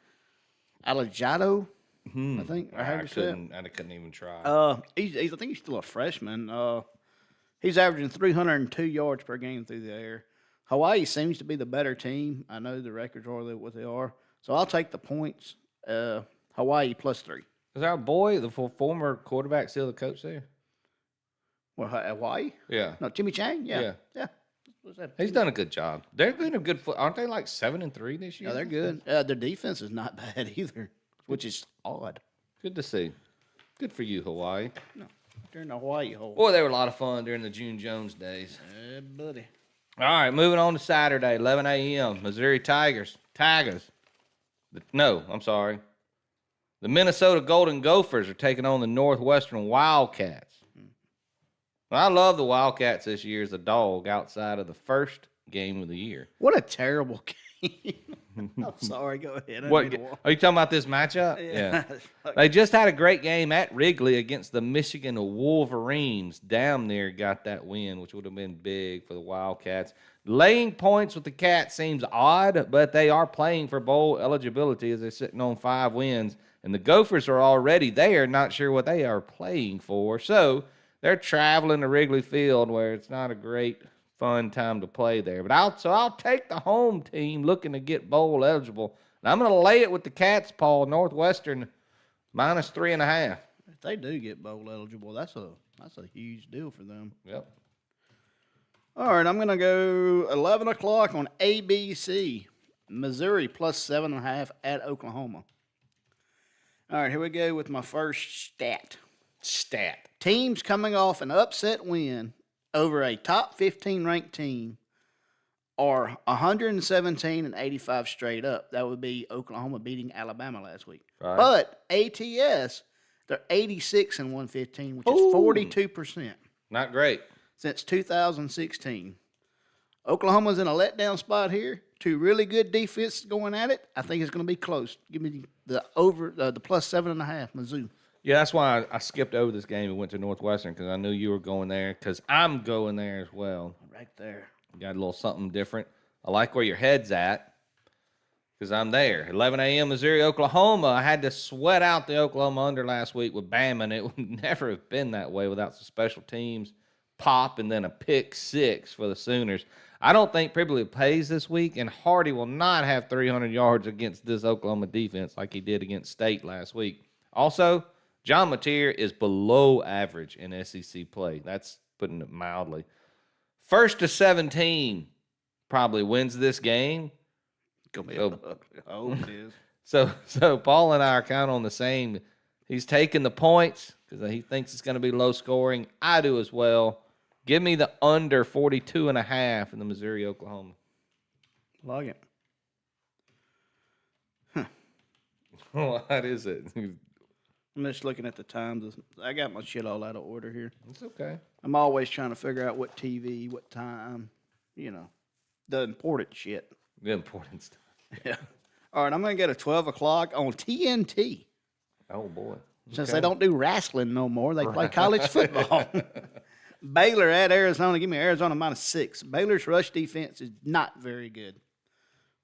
Alejado, I think. I couldn't even try. I think he's still a freshman. He's averaging 302 yards per game through the air. Hawaii seems to be the better team. I know the records are what they are, so I'll take the points. Hawaii +3. Is our boy, the former quarterback, still the coach there? Well, Hawaii? Yeah. No, Timmy Chang. Yeah. He's done a good job. They're been a good aren't they like 7-3 this year? Yeah, they're good. Their defense is not bad either, which is odd. Good to see. Good for you, Hawaii. No, they're in the Hawaii hole. Boy, they were a lot of fun during the June Jones days. Yeah, buddy. All right, moving on to Saturday, 11 a.m. Missouri Tigers. No, I'm sorry. The Minnesota Golden Gophers are taking on the Northwestern Wildcats. I love the Wildcats this year as a dog outside of the first game of the year. What a terrible game. I'm sorry. Go ahead. Are you talking about this matchup? Yeah. They just had a great game at Wrigley against the Michigan Wolverines. Damn near got that win, which would have been big for the Wildcats. Laying points with the Cats seems odd, but they are playing for bowl eligibility as they're sitting on 5 wins. And the Gophers are already there, not sure what they are playing for. So they're traveling to Wrigley Field, where it's not a great, fun time to play there. But I'll take the home team looking to get bowl eligible. And I'm going to lay it with the Cats, Paul. Northwestern -3.5. If they do get bowl eligible, that's a huge deal for them. Yep. All right, I'm going to go 11 o'clock on ABC. Missouri +7.5 at Oklahoma. All right, here we go with my first stat. Teams coming off an upset win over a top 15 ranked team are 117 and 85 straight up. That would be Oklahoma beating Alabama last week. Right. But ATS, they're 86 and 115, which is 42%. Not great. Since 2016. Oklahoma's in a letdown spot here. Two really good defenses going at it. I think it's going to be close. Give me the +7.5, Mizzou. Yeah, that's why I skipped over this game and went to Northwestern, because I knew you were going there, because I'm going there as well. Right there. Got a little something different. I like where your head's at, because I'm there. 11 a.m. Missouri, Oklahoma. I had to sweat out the Oklahoma under last week with Bama, and it would never have been that way without some special teams, pop, and then a pick six for the Sooners. I don't think Pribley plays this week, and Hardy will not have 300 yards against this Oklahoma defense like he did against State last week. Also, John Mateer is below average in SEC play. That's putting it mildly. 1st to 17 probably wins this game. Oh, it is. So Paul and I are kind of on the same. He's taking the points because he thinks it's going to be low scoring. I do as well. Give me the under 42.5 in the Missouri, Oklahoma. Like it. What is it? I'm just looking at the times. I got my shit all out of order here. It's okay. I'm always trying to figure out what TV, what time, the important shit. The important stuff. Yeah. All right, I'm going to get a 12 o'clock on TNT. Oh, boy. Since they don't do wrestling no more, they play college football. Baylor at Arizona. Give me Arizona -6. Baylor's rush defense is not very good.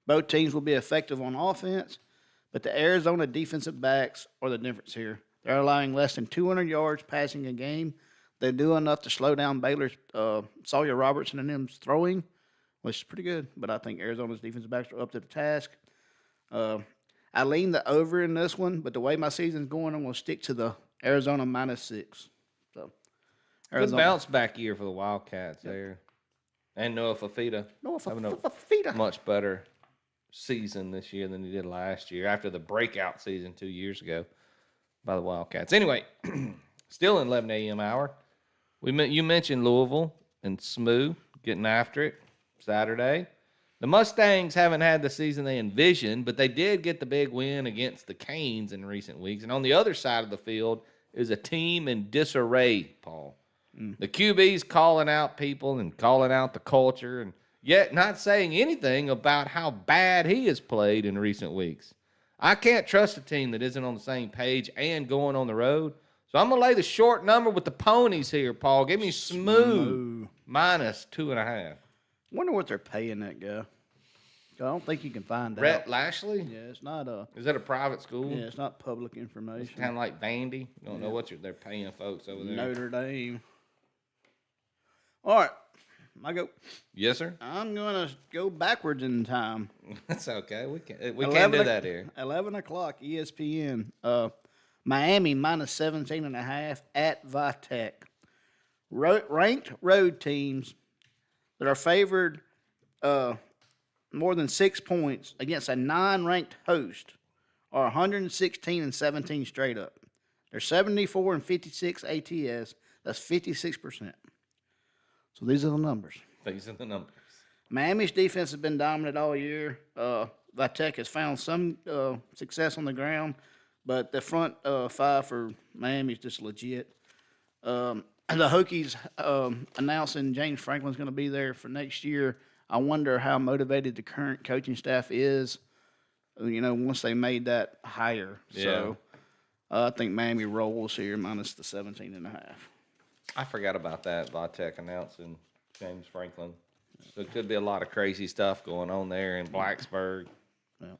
Both teams will be effective on offense, but the Arizona defensive backs are the difference here. They're allowing less than 200 yards passing a game. They do enough to slow down Baylor's Sawyer Robertson and them's throwing, which is pretty good. But I think Arizona's defensive backs are up to the task. I lean the over in this one, but the way my season's going, I'm going to stick to the Arizona -6. So, Good bounce back year for the Wildcats there. And Noah Fafita. Fafita. Much better season this year than he did last year after the breakout season 2 years ago by the Wildcats. Anyway, still in 11 a.m. hour. You mentioned Louisville and SMU getting after it Saturday. The Mustangs haven't had the season they envisioned, but they did get the big win against the Canes in recent weeks. And on the other side of the field is a team in disarray, Paul. The QB's calling out people and calling out the culture, and yet not saying anything about how bad he has played in recent weeks. I can't trust a team that isn't on the same page and going on the road. So I'm going to lay the short number with the ponies here, Paul. Give me Smooth -2.5. Wonder what they're paying that guy. I don't think you can find out. Rhett Lashley? Yeah, it's not Is that a private school? Yeah, it's not public It's information. kind of like Vandy. You don't know what they're paying folks over there. Notre Dame. All right, I go. Yes, sir. I'm going to go backwards in time. That's okay. We can't do that here. 11 o'clock, ESPN. Miami -17.5 at Vitek. Ranked road teams that are favored more than 6 points against a non-ranked host are 116 and 17 straight up. They're 74 and 56 ATS. That's 56%. So these are the numbers. These are the numbers. Miami's defense has been dominant all year. Vitek has found some success on the ground, but the front five for Miami is just legit. The Hokies announcing James Franklin's going to be there for next year. I wonder how motivated the current coaching staff is, once they made that hire. Yeah. So I think Miami rolls here minus the 17.5. I forgot about that. Vitek announcing James Franklin. So it could be a lot of crazy stuff going on there in Blacksburg. Yeah.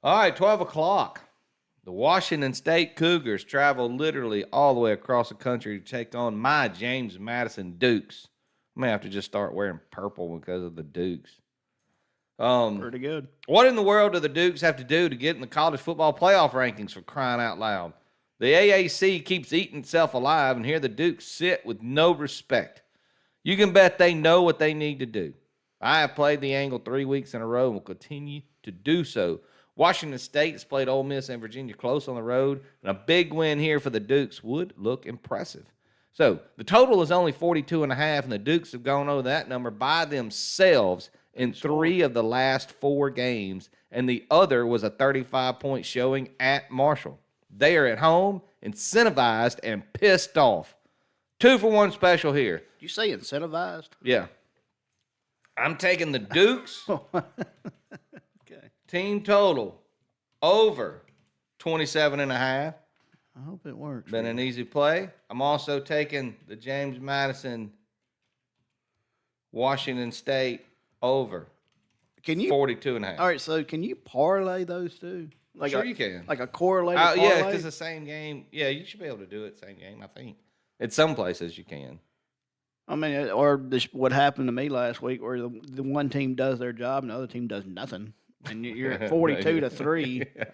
All right, 12 o'clock. The Washington State Cougars travel literally all the way across the country to take on my James Madison Dukes. I may have to just start wearing purple because of the Dukes. Pretty good. What in the world do the Dukes have to do to get in the college football playoff rankings, for crying out loud? The AAC keeps eating itself alive, and here the Dukes sit with no respect. You can bet they know what they need to do. I have played the angle 3 weeks in a row and will continue to do so. Washington State has played Ole Miss and Virginia close on the road, and a big win here for the Dukes would look impressive. So the total is only 42.5, and the Dukes have gone over that number by themselves in 3 of the last 4 games, and the other was a 35-point showing at Marshall. They are at home, incentivized, and pissed off. 2-for-1 special here. Did you say incentivized? Yeah. I'm taking the Dukes. Okay. Team total over 27.5. I hope it works. Been an easy play. I'm also taking the James Madison Washington State over Can you 42.5. All right, so can you parlay those two? Like Sure you can. Like a correlated parlay? Yeah, if it's the same game. Yeah, you should be able to do it same game, I think. At some places you can. I mean, or what happened to me last week, where the one team does their job and the other team does nothing, and you're at 42-3. Yeah.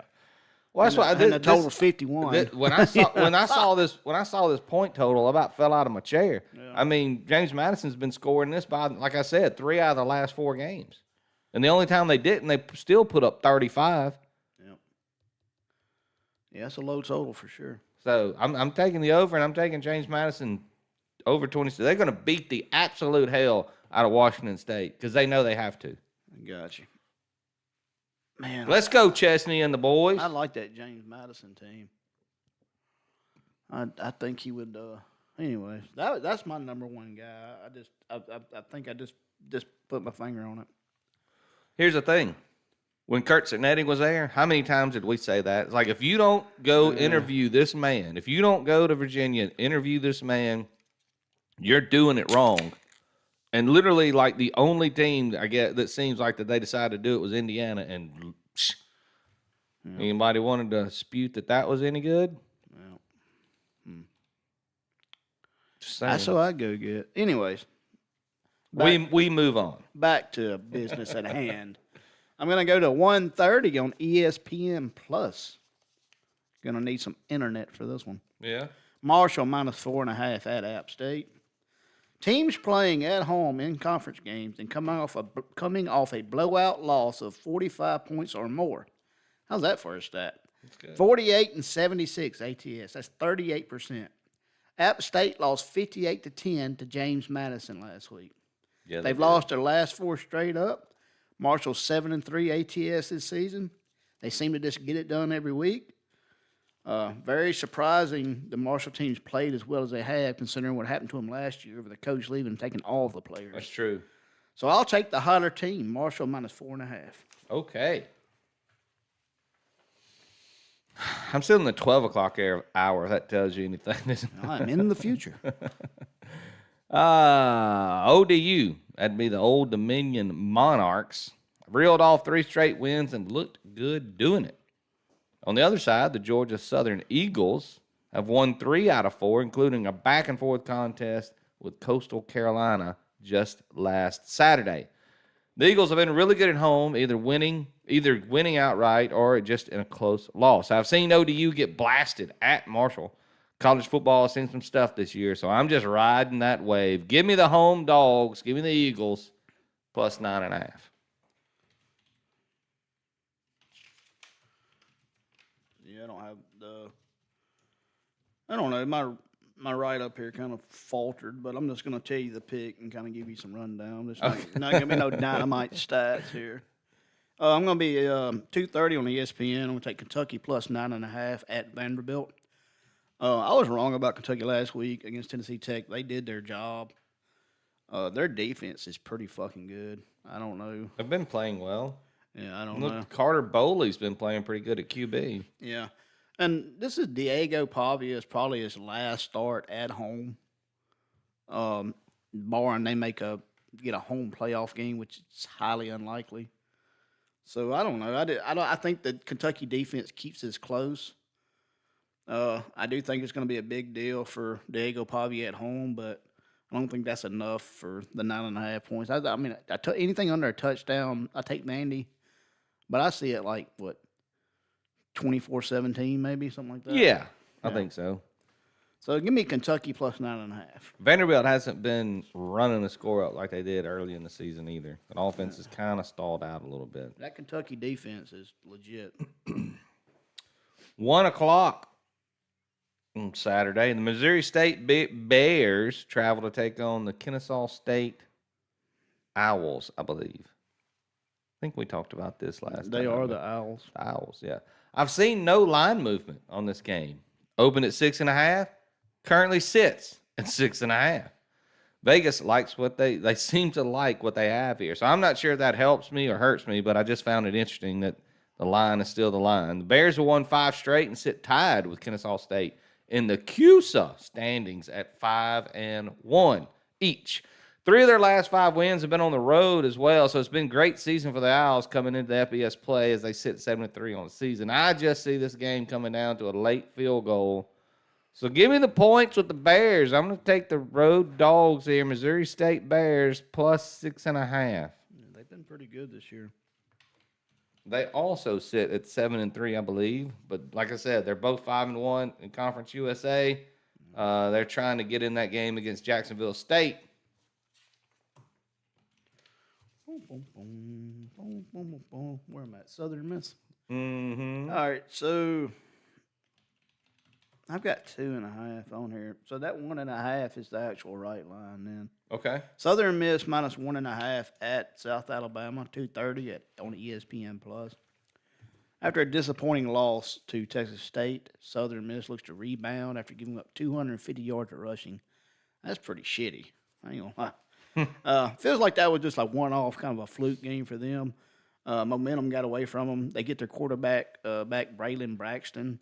Well, that's why the total's 51. When I saw this point total, I about fell out of my chair. Yeah. I mean, James Madison's been scoring this by, like I said, 3 out of the last 4 games, and the only time they didn't, they still put up 35. Yep. Yeah, that's a low total for sure. So I'm taking the over, and I'm taking James Madison over 20. They're going to beat the absolute hell out of Washington State because they know they have to. I got you. Man, Let's go, Chesney and the boys. I like that James Madison team. I think he would. Anyways, that's my number one guy. I think I just put my finger on it. Here's the thing. When Kurt Cinetti was there, how many times did we say that? It's like, if you don't go interview this man, if you don't go to Virginia and interview this man, you're doing it wrong. And literally, like, the only team I get that seems like that they decided to do it was Indiana. And anybody wanted to dispute that was any good? Well, Just saying. that's what I go get. Anyways, we move on. Back to business at hand. I'm gonna go to 1:30 on ESPN Plus. Gonna need some internet for this one. Yeah. Marshall -4.5 at App State. Teams playing at home in conference games and coming off a blowout loss of 45 points or more. How's that for a stat? That's good. 48-76 ATS. That's 38%. App State lost 58-10 to James Madison last week. Yeah, They've lost their last 4 straight up. Marshall's 7-3 ATS this season. They seem to just get it done every week. Very surprising the Marshall teams played as well as they have, considering what happened to them last year with the coach leaving and taking all of the players. That's true. So I'll take the hotter team, Marshall -4.5. Okay. I'm still in the 12 o'clock hour, if that tells you anything. I'm in the future. ODU, that'd be the Old Dominion Monarchs, reeled off 3 straight wins and looked good doing it. On the other side, the Georgia Southern Eagles have won 3 out of 4, including a back-and-forth contest with Coastal Carolina just last Saturday. The Eagles have been really good at home, either winning outright or just in a close loss. I've seen ODU get blasted at Marshall. College football has seen some stuff this year, so I'm just riding that wave. Give me the home dogs. Give me the Eagles plus 9.5. Yeah, I don't know. My write up here kind of faltered, but I'm just going to tell you the pick and kind of give you some rundown. There's not going to be no dynamite stats here. I'm going to be 2:30 on ESPN. I'm going to take Kentucky plus 9.5 at Vanderbilt. I was wrong about Kentucky last week against Tennessee Tech. They did their job. Their defense is pretty fucking good. I don't know. They've been playing well. Yeah, I don't know. Carter Bowley's been playing pretty good at QB. Yeah. And this is Diego Pavia's probably his last start at home. Barring they get a home playoff game, which is highly unlikely. So I don't know. I think the Kentucky defense keeps this close. I do think it's going to be a big deal for Diego Pavia at home, but I don't think that's enough for the 9.5 points. I mean, anything under a touchdown, I take Vandy, but I see it like what 24-17, maybe something like that. Yeah, I think so. So give me Kentucky plus 9.5. Vanderbilt hasn't been running the score up like they did early in the season either. The offense is kind of stalled out a little bit. That Kentucky defense is legit. 1 o'clock on Saturday. The Missouri State Bears travel to take on the Kennesaw State Owls, I believe. I think we talked about this last time. They are the Owls. The Owls, yeah. I've seen no line movement on this game. Opened at 6.5, currently sits at 6.5. Vegas likes what they seem to like what they have here. So I'm not sure if that helps me or hurts me, but I just found it interesting that the line is still the line. The Bears have won 5 straight and sit tied with Kennesaw State in the CUSA standings at 5-1 each. 3 of their last 5 wins have been on the road as well, so it's been a great season for the Owls coming into the FBS play as they sit 7-3 on the season. I just see this game coming down to a late field goal. So give me the points with the Bears. I'm going to take the road dogs here, Missouri State Bears plus 6.5. They've been pretty good this year. They also sit at 7-3, I believe. But like I said, they're both 5-1 in Conference USA. They're trying to get in that game against Jacksonville State. Where am I at? Southern Miss. Mm-hmm. All right, so I've got 2.5 on here. So that 1.5 is the actual right line then. Okay. Southern Miss minus 1.5 at South Alabama, 2:30 on ESPN Plus. After a disappointing loss to Texas State, Southern Miss looks to rebound after giving up 250 yards of rushing. That's pretty shitty. I ain't gonna lie. Feels like that was just like one-off, kind of a fluke game for them. Momentum got away from them. They get their quarterback back, Braylon Braxton,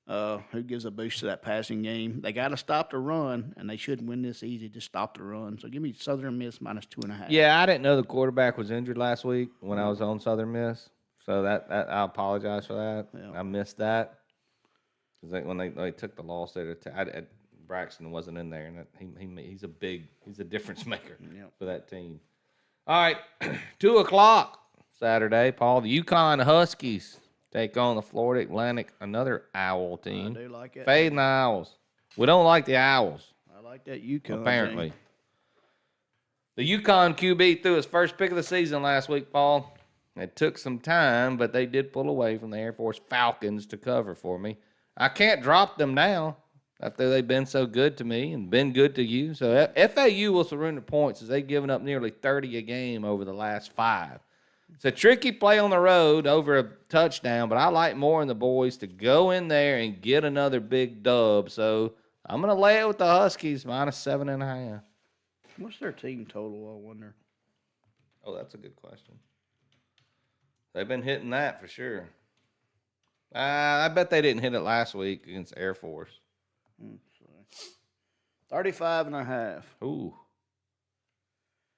who gives a boost to that passing game. They got to stop the run, and they shouldn't win this easy. Just stop the run. So give me Southern Miss minus 2.5. Yeah, I didn't know the quarterback was injured last week when I was on Southern Miss. So that I apologize for that. Yeah. I missed that. Because when they took the loss there, Braxton wasn't in there, and he's a difference maker for that team. All right, 2 o'clock Saturday, Paul. The UConn Huskies take on the Florida Atlantic, another Owl team. I do like it. Fading the Owls. We don't like the Owls. I like that UConn. Apparently. Team. The UConn QB threw his first pick of the season last week, Paul. It took some time, but they did pull away from the Air Force Falcons to cover for me. I can't drop them now after they've been so good to me and been good to you. So FAU will surrender points as they've given up nearly 30 a game over the last 5. It's a tricky play on the road over a touchdown, but I like more in the boys to go in there and get another big dub. So I'm going to lay it with the Huskies minus 7.5. What's their team total, I wonder? Oh, that's a good question. They've been hitting that for sure. I bet they didn't hit it last week against Air Force. 35.5. Ooh.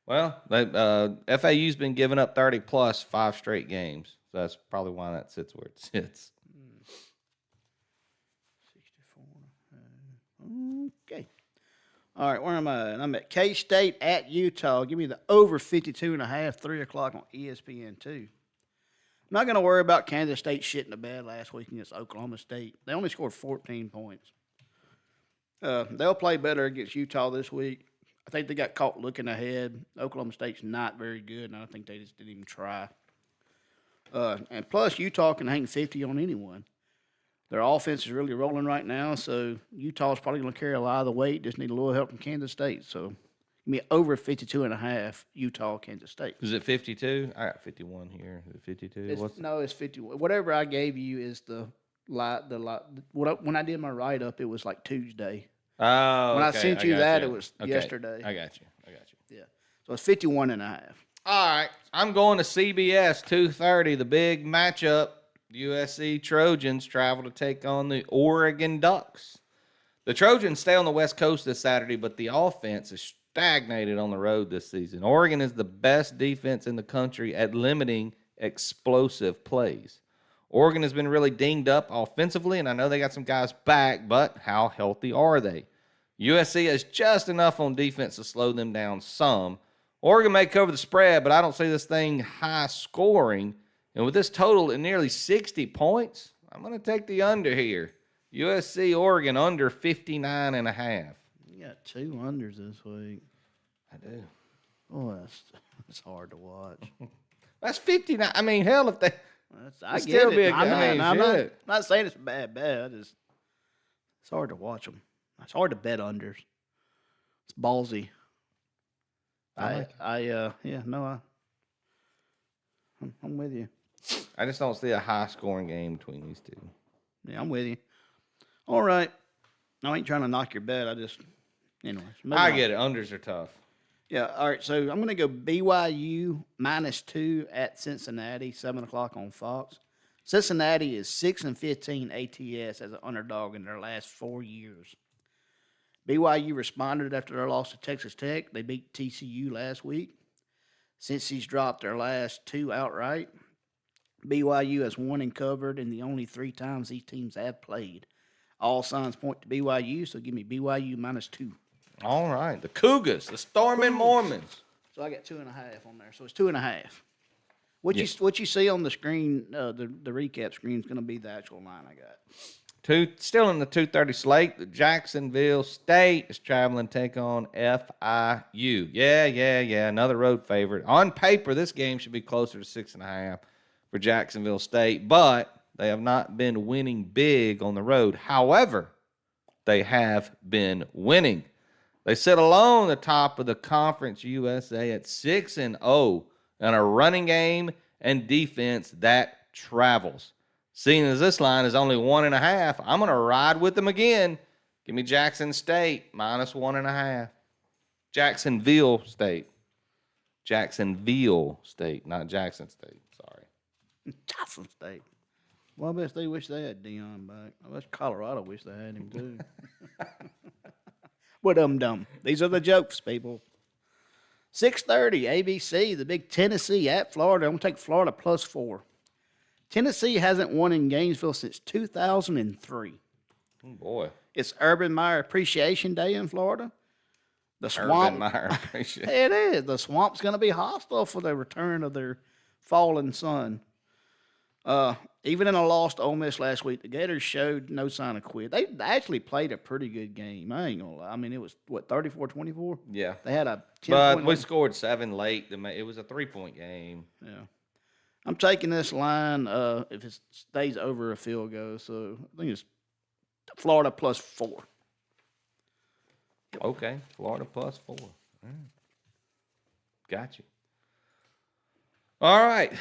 Well, FAU's been giving up 30 plus 5 straight games. So that's probably why that sits where it sits. 64. Okay. All right, where am I? I'm at K-State at Utah. Give me the over 52.5, 3 o'clock on ESPN2. I'm not going to worry about Kansas State shitting the bed last week against Oklahoma State. They only scored 14 points. They'll play better against Utah this week. I think they got caught looking ahead. Oklahoma State's not very good, and I think they just didn't even try. And plus, Utah can hang 50 on anyone. Their offense is really rolling right now, so Utah's probably going to carry a lot of the weight. Just need a little help from Kansas State. So, give me over 52.5, Utah, Kansas State. Is it 52? I got 51 here. Is it 52? No, it's 51. Whatever I gave you is the when I did my write-up, it was like Tuesday. Oh, when okay. I sent you that, it was okay. yesterday. I got you. Yeah. So it's 51.5. All right. I'm going to CBS 2:30, the big matchup. USC Trojans travel to take on the Oregon Ducks. The Trojans stay on the West Coast this Saturday, but the offense is stagnated on the road this season. Oregon is the best defense in the country at limiting explosive plays. Oregon has been really dinged up offensively, and I know they got some guys back, but how healthy are they? USC has just enough on defense to slow them down some. Oregon may cover the spread, but I don't see this thing high scoring. And with this total at nearly 60 points, I'm going to take the under here. USC, Oregon, under 59.5. You got 2 unders this week. I do. Oh, that's hard to watch. That's 59. I mean, hell, if they... I It'd get still it. be a- I'm shit. not saying it's a bad bet. It's hard to watch them. It's hard to bet unders. It's ballsy. I'm with you. I just don't see a high-scoring game between these two. Yeah, I'm with you. All right. I ain't trying to knock your bet. Anyways. I get it. Unders are tough. Yeah, all right. So I'm going to go BYU -2 at Cincinnati, 7 o'clock on Fox. Cincinnati is 6-15 ATS as an underdog in their last 4 years. BYU responded after their loss to Texas Tech. They beat TCU last week. Cincy's dropped their last 2 outright. BYU has won and covered in the only 3 times these teams have played. All signs point to BYU, so give me BYU -2. All right. The Cougars, the Storming Mormons. So I got 2.5 on there. So it's 2.5. What you see on the screen, the recap screen is going to be the actual line I got. Still in the 2:30 slate. The Jacksonville State is traveling to take on FIU. Yeah. Another road favorite. On paper, this game should be closer to 6.5 for Jacksonville State, but they have not been winning big on the road. However, they have been winning. They sit alone at the top of the Conference USA at 6-0 and a running game and defense that travels. Seeing as this line is only 1.5, I'm going to ride with them again. Give me Jackson State -1.5. Jacksonville State, not Jackson State. Sorry. Jackson State. Well, I bet they wish they had Dion back. I bet Colorado wish they had him too. What dumb. These are the jokes, people. 6:30 ABC, the big Tennessee at Florida. I'm going to take Florida +4. Tennessee hasn't won in Gainesville since 2003. Oh, boy. It's Urban Meyer Appreciation Day in Florida. The swamp. Urban Meyer Appreciation. It is. The swamp's going to be hostile for the return of their fallen son. Even in a loss to Ole Miss last week, the Gators showed no sign of quit. They actually played a pretty good game. I ain't going to lie. I mean, it was, 34-24? Yeah. They had a 10-point But we lead. scored 7 late. It was a 3-point game. Yeah. I'm taking this line if it stays over a field goal. So I think it's Florida +4. Okay. Florida +4. All right. Got you. All right.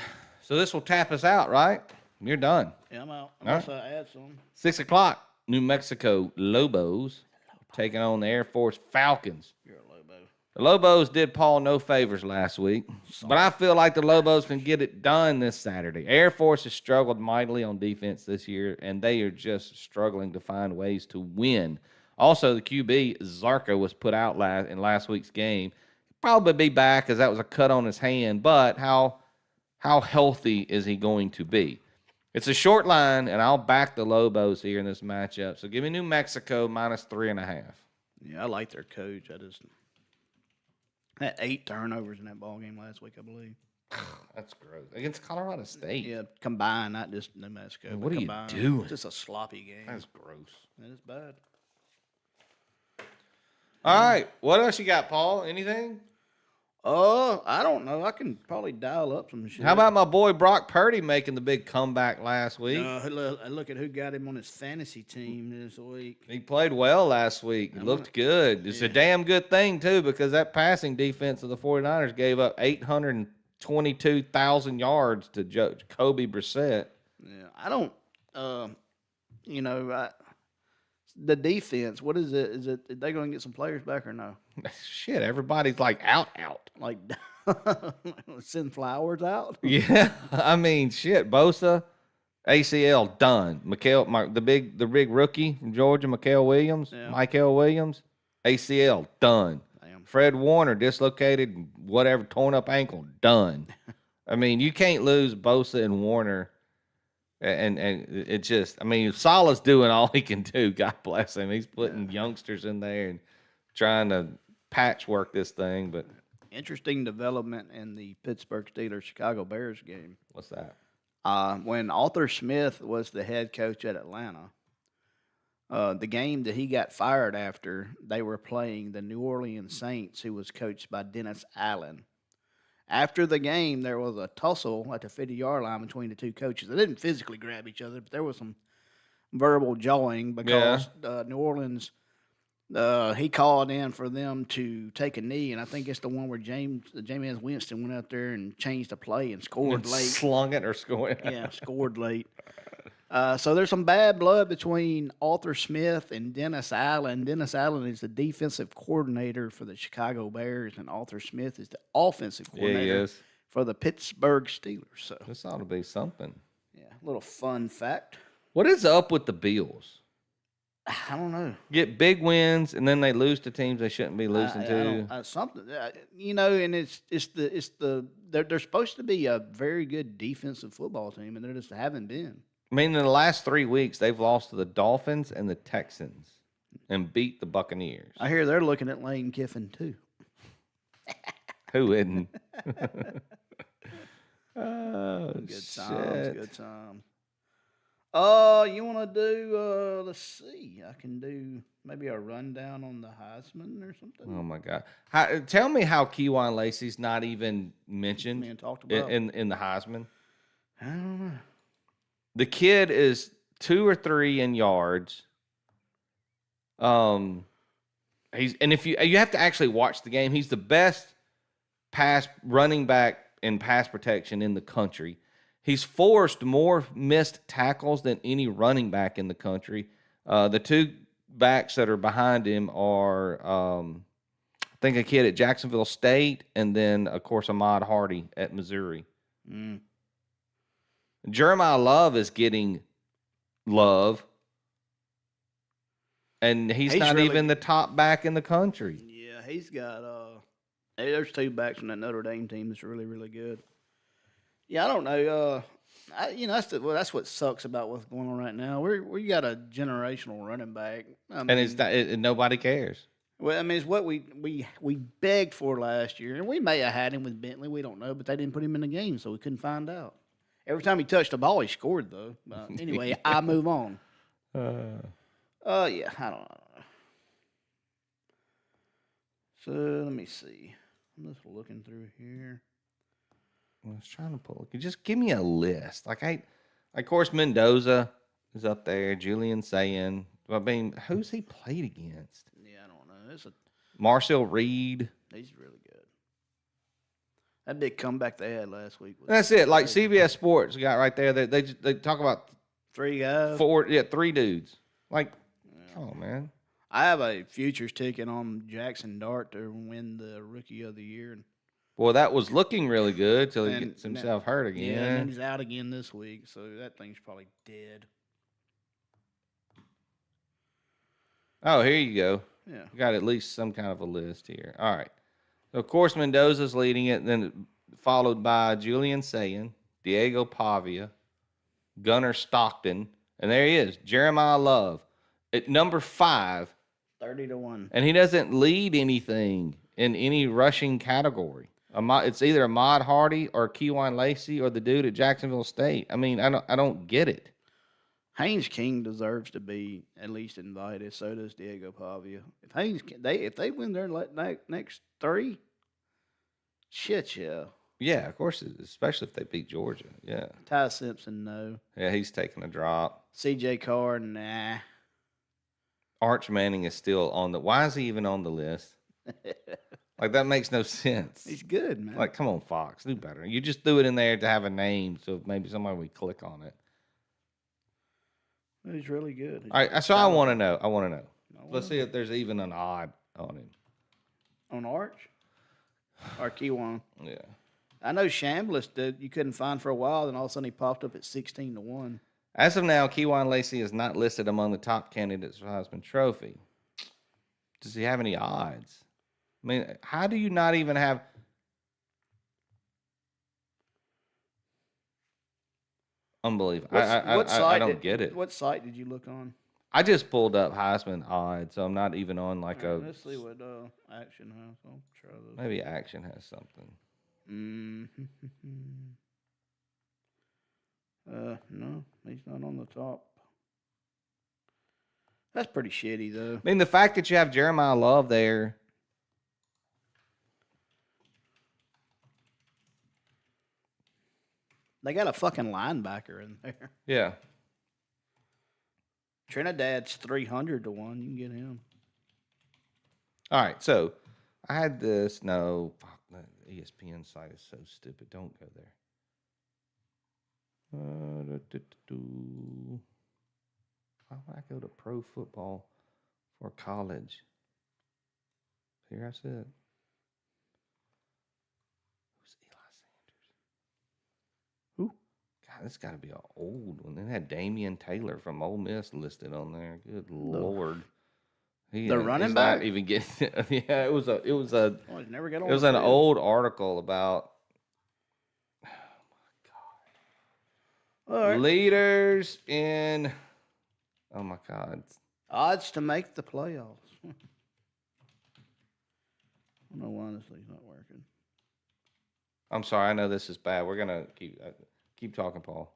So this will tap us out, right? You're done. Yeah, I'm out. All Unless I add some. 6 o'clock, New Mexico Lobos taking on the Air Force Falcons. You're a Lobo. The Lobos did Paul no favors last week, but I feel like the Lobos can get it done this Saturday. Air Force has struggled mightily on defense this year, and they are just struggling to find ways to win. Also, the QB, Zarko, was put out in last week's game. Probably be back as that was a cut on his hand, but how healthy is he going to be? It's a short line, and I'll back the Lobos here in this matchup. So give me New Mexico -3.5. Yeah, I like their coach. I just had 8 turnovers in that ball game last week, I believe. That's gross. Against Colorado State. Yeah, combined, not just New Mexico. What are you combined. doing? It's just a sloppy game. That's gross. That is bad. All right. What else you got, Paul? Anything? I don't know. I can probably dial up some shit. How about my boy Brock Purdy making the big comeback last week? Look at who got him on his fantasy team this week. He played well last week. He looked good. It's a damn good thing, too, because that passing defense of the 49ers gave up 822,000 yards to Jacoby Brissett. Yeah, I don't, the defense, what is it? Is they going to get some players back or no? Shit, everybody's like out. Like, send Flowers out? Yeah, I mean, shit. Bosa, ACL done. The big rookie from Georgia, Michael Williams, ACL done. Damn. Fred Warner dislocated, torn up ankle, done. I mean, you can't lose Bosa and Warner. And it just, I mean, Salah's doing all he can do. God bless him. He's putting youngsters in there and trying to patchwork this thing. But Interesting development in the Pittsburgh Steelers Chicago Bears game. what's that? When Arthur Smith was the head coach at Atlanta, the game that he got fired after, they were playing the New Orleans Saints, who was coached by Dennis Allen. After the game, there was a tussle at the 50-yard line between the two coaches. They didn't physically grab each other, but there was some verbal jawing because New Orleans, he called in for them to take a knee, and I think it's the one where Jameis Winston went out there and changed the play and scored late. Slung it or scored. Yeah, scored late. So there's some bad blood between Arthur Smith and Dennis Allen. Dennis Allen is the defensive coordinator for the Chicago Bears, and Arthur Smith is the offensive coordinator for the Pittsburgh Steelers. So this ought to be something. Yeah, a little fun fact. What is up with the Bills? I don't know. Get big wins and then they lose to teams they shouldn't be losing to. Something, and they're supposed to be a very good defensive football team, and they just haven't been. I mean, in the last 3 weeks, they've lost to the Dolphins and the Texans and beat the Buccaneers. I hear they're looking at Lane Kiffin, too. Who isn't? Good times, good times. You want to do, let's see, I can do maybe a rundown on the Heisman or something. Oh, my God. Tell me how Keywan Lacey's not even mentioned Being talked about. in the Heisman. I don't know. The kid is 2 or 3 in yards. If you have to actually watch the game, he's the best pass running back in pass protection in the country. He's forced more missed tackles than any running back in the country. The 2 backs that are behind him are, I think, a kid at Jacksonville State, and then, of course, Ahmad Hardy at Missouri. Jeremiah Love is getting love, and he's not really, even the top back in the country. Yeah, he's got there's 2 backs from that Notre Dame team that's really, really good. Yeah, I don't know. That's what sucks about what's going on right now. We got a generational running back, and nobody cares. Well, I mean, it's what we begged for last year, and we may have had him with Bentley. We don't know, but they didn't put him in the game, so we couldn't find out. Every time he touched the ball, he scored, though. Anyway, I move on. Yeah, I don't know. So let me see. I'm just looking through here. I was trying to pull. Just give me a list. Of course, Mendoza is up there. Julian Sayin. I mean, who's he played against? Yeah, I don't know. Marcel Reed. He's really good. That big comeback they had last week. That's it. Like CBS Sports got right there. They talk about 3 guys. 3 dudes. Like, come on, man. I have a futures ticket on Jackson Dart to win the Rookie of the Year. Boy, that was looking really good till he gets himself hurt again. Yeah, and he's out again this week, so that thing's probably dead. Oh, here you go. Yeah. You got at least some kind of a list here. All right. So, of course, Mendoza's leading it, then followed by Julian Sayin, Diego Pavia, Gunnar Stockton, and there he is, Jeremiah Love, at number 5. 30-1. And he doesn't lead anything in any rushing category. It's either Ahmad Hardy or Keywan Lacey or the dude at Jacksonville State. I mean, I don't get it. Haynes King deserves to be at least invited. So does Diego Pavia. If they win their next 3, shit, yeah. Yeah, of course, especially if they beat Georgia. Yeah. Ty Simpson, no. Yeah, he's taking a drop. C.J. Carr, nah. Arch Manning is still on the. Why is he even on the list? Like, that makes no sense. He's good, man. Like, come on, Fox, do better. You just threw it in there to have a name, so maybe somebody would click on it. He's really good. All right, so I want to know. Let's see if there's even an odd on him. On Arch? Or Keywan? Yeah. I know Chambliss that you couldn't find for a while, then all of a sudden he popped up at 16-1. As of now, Keywan Lacey is not listed among the top candidates for Heisman Trophy. Does he have any odds? I mean, how do you not even have... Unbelievable. What I site? don't get it. What site did you look on? I just pulled up Heisman odds, so I'm not even on like All a. right, let's see what Action has. I'll try this. Maybe Action has something. No, he's not on the top. That's pretty shitty, though. I mean, the fact that you have Jeremiah Love there. They got a fucking linebacker in there. Yeah. Trinidad's 300 to 1. You can get him. All right, so I had this. No, fuck, that ESPN site is so stupid. Don't go there. Why would I go to pro football for college? Here I said. Who's Eli Sanders? Who? God, this got to be an old one. They had Damian Taylor from Ole Miss listed on there. Good Lord. The running back? Not even getting. Yeah, it was a. Oh, he's never got on It was the an field. old article about. All right. Leaders in. Oh my God. Odds to make the playoffs. I don't know why this thing's not working. I'm sorry. I know this is bad. We're gonna keep talking, Paul.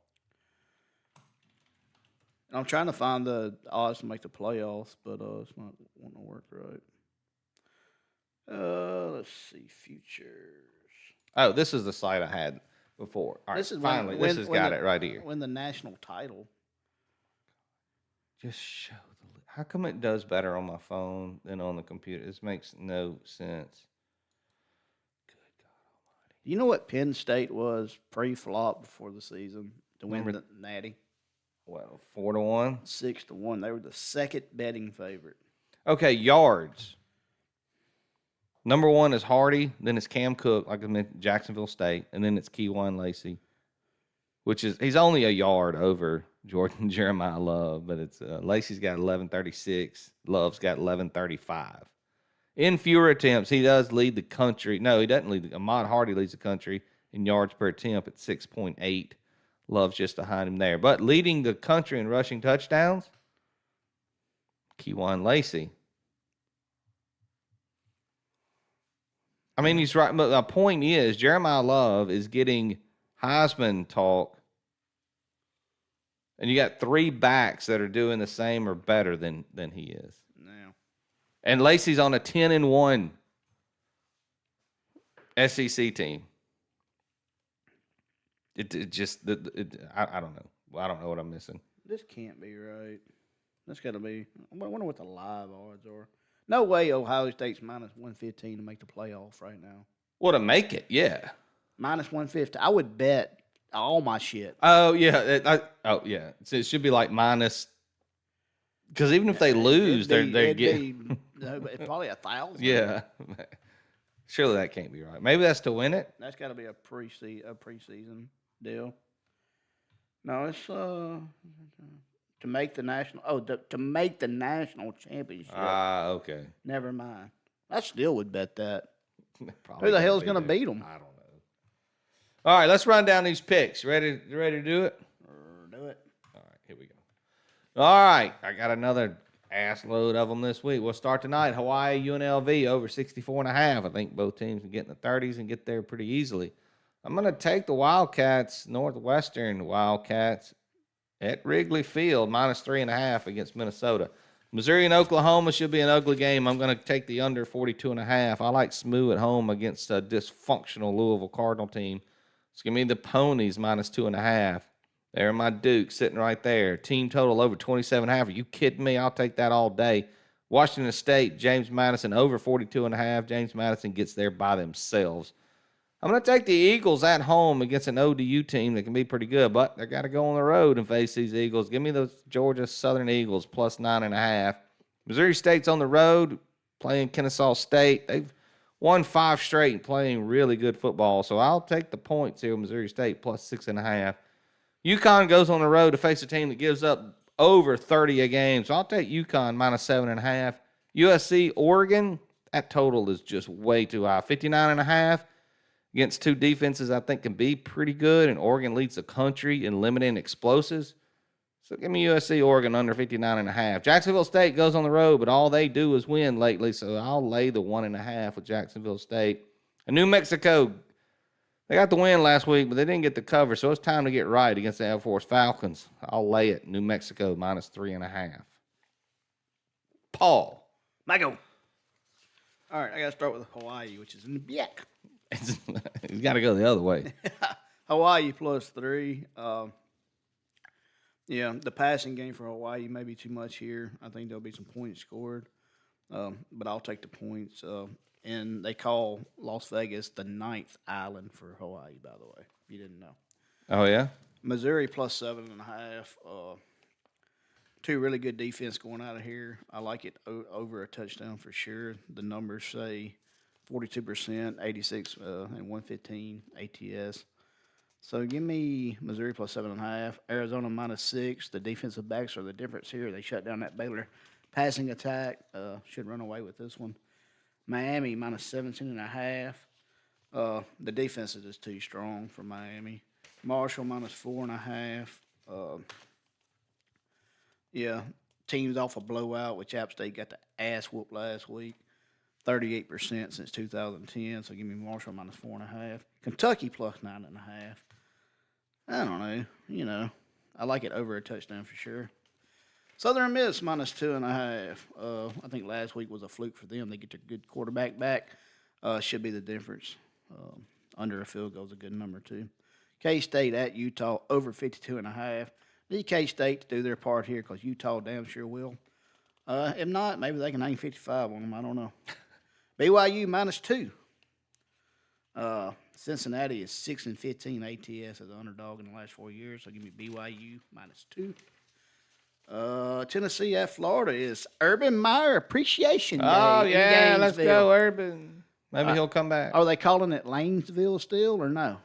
I'm trying to find the odds to make the playoffs, but it's not wanting to work right. Let's see, futures. Oh, this is the site I had before. All right, This is finally, when- this has when got the- it right here. Win the national title. Just show the. How come it does better on my phone than on the computer? This makes no sense. Good God Almighty! You know what Penn State was pre-flop before the season to win Remember- the Natty? Well, 4-1. 6-1. They were the second betting favorite. Okay, yards. Number 1 is Hardy, then it's Cam Cook, like I mentioned, Jacksonville State, and then it's Keywan Lacey, which is he's only a yard over Jordan Jeremiah Love, but it's Lacey's got 1136, Love's got 1135. In fewer attempts, he does lead the country. No, he doesn't lead. Ahmad Hardy leads the country in yards per attempt at 6.8. Love's just behind him there. But leading the country in rushing touchdowns, Keywan Lacey. I mean, he's right. But my point is, Jeremiah Love is getting Heisman talk, and you got 3 backs that are doing the same or better than he is. Now, And Lacey's on a 10-1 SEC team. I don't know. I don't know what I'm missing. this can't be right. That's got to be. I wonder what the live odds are. No way Ohio State's minus 115 to make the playoff right now. Well, to make it, yeah. Minus 150. I would bet all my shit. Oh yeah. Yeah. So it should be like minus. Because even if they lose, they're getting. It's probably 1,000. Yeah. Surely that can't be right. Maybe that's to win it. That's got to be a preseason deal. No, it's to make the national. Oh, to make the national championship. Okay. Never mind. I still would bet that. Probably Who the gonna hell's be going to there. beat them? I don't know. All right, let's run down these picks. Ready to do it? Do it. All right, here we go. All right, I got another ass load of them this week. We'll start tonight. Hawaii, UNLV, over 64.5. I think both teams can get in the 30s and get there pretty easily. I'm going to take the Wildcats, Northwestern Wildcats, at Wrigley Field, minus 3.5 against Minnesota. Missouri and Oklahoma should be an ugly game. I'm going to take the under 42.5. I like Smoo at home against a dysfunctional Louisville Cardinal team. It's going to be the Ponies, minus 2.5. There are my Dukes sitting right there. Team total over 27.5. Are you kidding me? I'll take that all day. Washington State, James Madison, over 42.5. James Madison gets there by themselves. I'm going to take the Eagles at home against an ODU team that can be pretty good, but they've got to go on the road and face these Eagles. Give me those Georgia Southern Eagles, plus 9.5. Missouri State's on the road playing Kennesaw State. They've won 5 straight and playing really good football, so I'll take the points here with Missouri State, plus 6.5. UConn goes on the road to face a team that gives up over 30 a game, so I'll take UConn, minus 7.5. USC, Oregon, that total is just way too high, 59.5. against two defenses I think can be pretty good, and Oregon leads the country in limiting explosives. So give me USC, Oregon under 59.5. Jacksonville State goes on the road, but all they do is win lately, so I'll lay the 1.5 with Jacksonville State. And New Mexico, they got the win last week, but they didn't get the cover, so it's time to get right against the Air Force Falcons. I'll lay it. New Mexico minus 3.5. Paul. Michael. All right, I got to start with Hawaii, which is in the back. You got to go the other way. Hawaii plus 3. Yeah, the passing game for Hawaii may be too much here. I think there'll be some points scored, but I'll take the points. And they call Las Vegas the 9th island for Hawaii, by the way, if you didn't know. Oh, yeah? Missouri plus 7.5. Two really good defense going out of here. I like it over a touchdown for sure. The numbers say 42%, 86, and 115 ATS. So give me Missouri plus 7.5. Arizona minus 6. The defensive backs are the difference here. They shut down that Baylor passing attack. Should run away with this one. Miami minus 17.5. The defense is just too strong for Miami. Marshall minus 4.5. Yeah, teams off a blowout, which App State got the ass whooped last week. 38% since 2010. So give me Marshall minus 4.5. Kentucky plus 9.5. I don't know. You know, I like it over a touchdown for sure. Southern Miss minus 2.5. I think last week was a fluke for them. They get their good quarterback back. Should be the difference. Under a field goal is a good number too. K-State at Utah over 52.5. Need K-State to do their part here because Utah damn sure will. If not, maybe they can hang 55 on them. I don't know. BYU minus 2. Cincinnati is 6-15 ATS as an underdog in the last 4 years. So give me BYU minus 2. Tennessee at Florida is Urban Meyer Appreciation Day. Oh, in yeah, let's Gainesville. go, Urban. Maybe he'll come back. Are they calling it Lanesville still or no?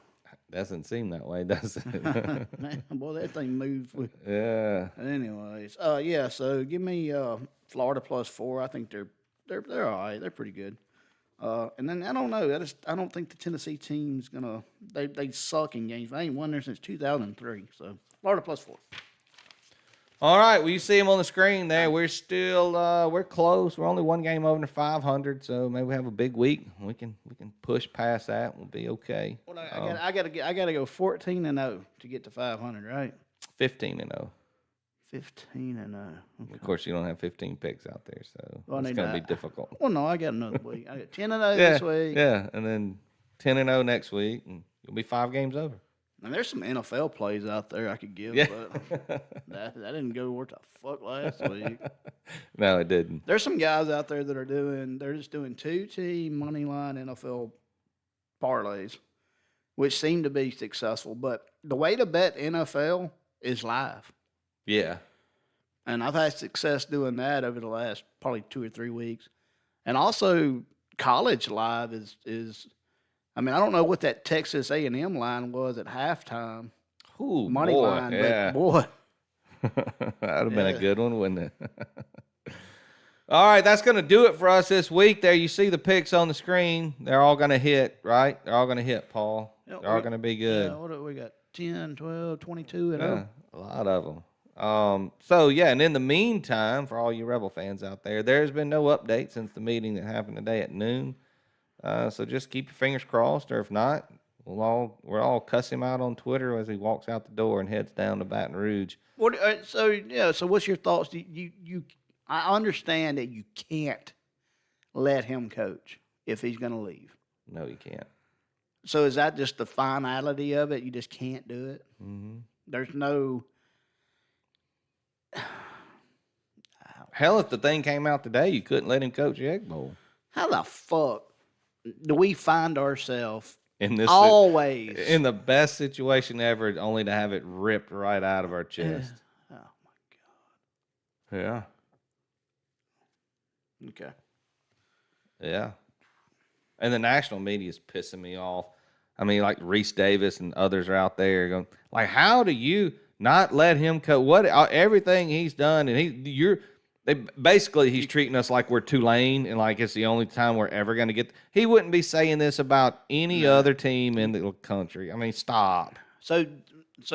Doesn't seem that way, does it? Man, boy, that thing moved. Yeah. Anyways, yeah. So give me Florida plus 4. I think they're all right. They're pretty good. And then I don't know. I don't think the Tennessee team's gonna. They suck in games. I ain't won there since 2003. So Florida plus 4. All right. Well, you see him on the screen there. We're still we're close. We're only one game over 500. So maybe we have a big week. We can push past that. We'll be okay. Well, I gotta go 14-0 to get to 500. Right. 15-0. 15-0. Okay. Of course, you don't have 15 picks out there, so it's going to be difficult. Well, no, I got another week. I got 10-0 this week. Yeah, and then 10-0 next week, and you'll be 5 games over. And there's some NFL plays out there I could give, Yeah. but that didn't go worth a fuck last week. No, it didn't. There's some guys out there that they're just doing 2-team money line NFL parlays, which seem to be successful. But the way to bet NFL is live. Yeah. And I've had success doing that over the last probably 2 or 3 weeks. And also college live is I mean, I don't know what that Texas A&M line was at halftime. Ooh, Money boy, line, yeah. but boy. That would have been a good one, wouldn't it? All right, that's going to do it for us this week. There, you see the picks on the screen. They're all going to hit, right? They're all going to hit, Paul. Yeah, They're all going to be good. Yeah, what do we got? 10, 12, 22, and Yeah, a lot of them. So, yeah, and in the meantime, for all you Rebel fans out there, there's been no update since the meeting that happened today at noon. So just keep your fingers crossed, or if not, we'll all cuss him out on Twitter as he walks out the door and heads down to Baton Rouge. What? So what's your thoughts? I understand that you can't let him coach if he's going to leave. No, you can't. So is that just the finality of it? You just can't do it. Mm-hmm. There's no. Hell, if the thing came out today, you couldn't let him coach the Egg Bowl. How the fuck do we find ourselves In this, always in the best situation ever, only to have it ripped right out of our chest. Oh my Yeah. god. Okay. Yeah. And the national media is pissing me off. I mean, like Reese Davis and others are out there going, like, how do you not let him coach? What everything he's done, and He's treating us like we're Tulane and like it's the only time we're ever going to get. He wouldn't be saying this about any other team in the country. I mean, stop. So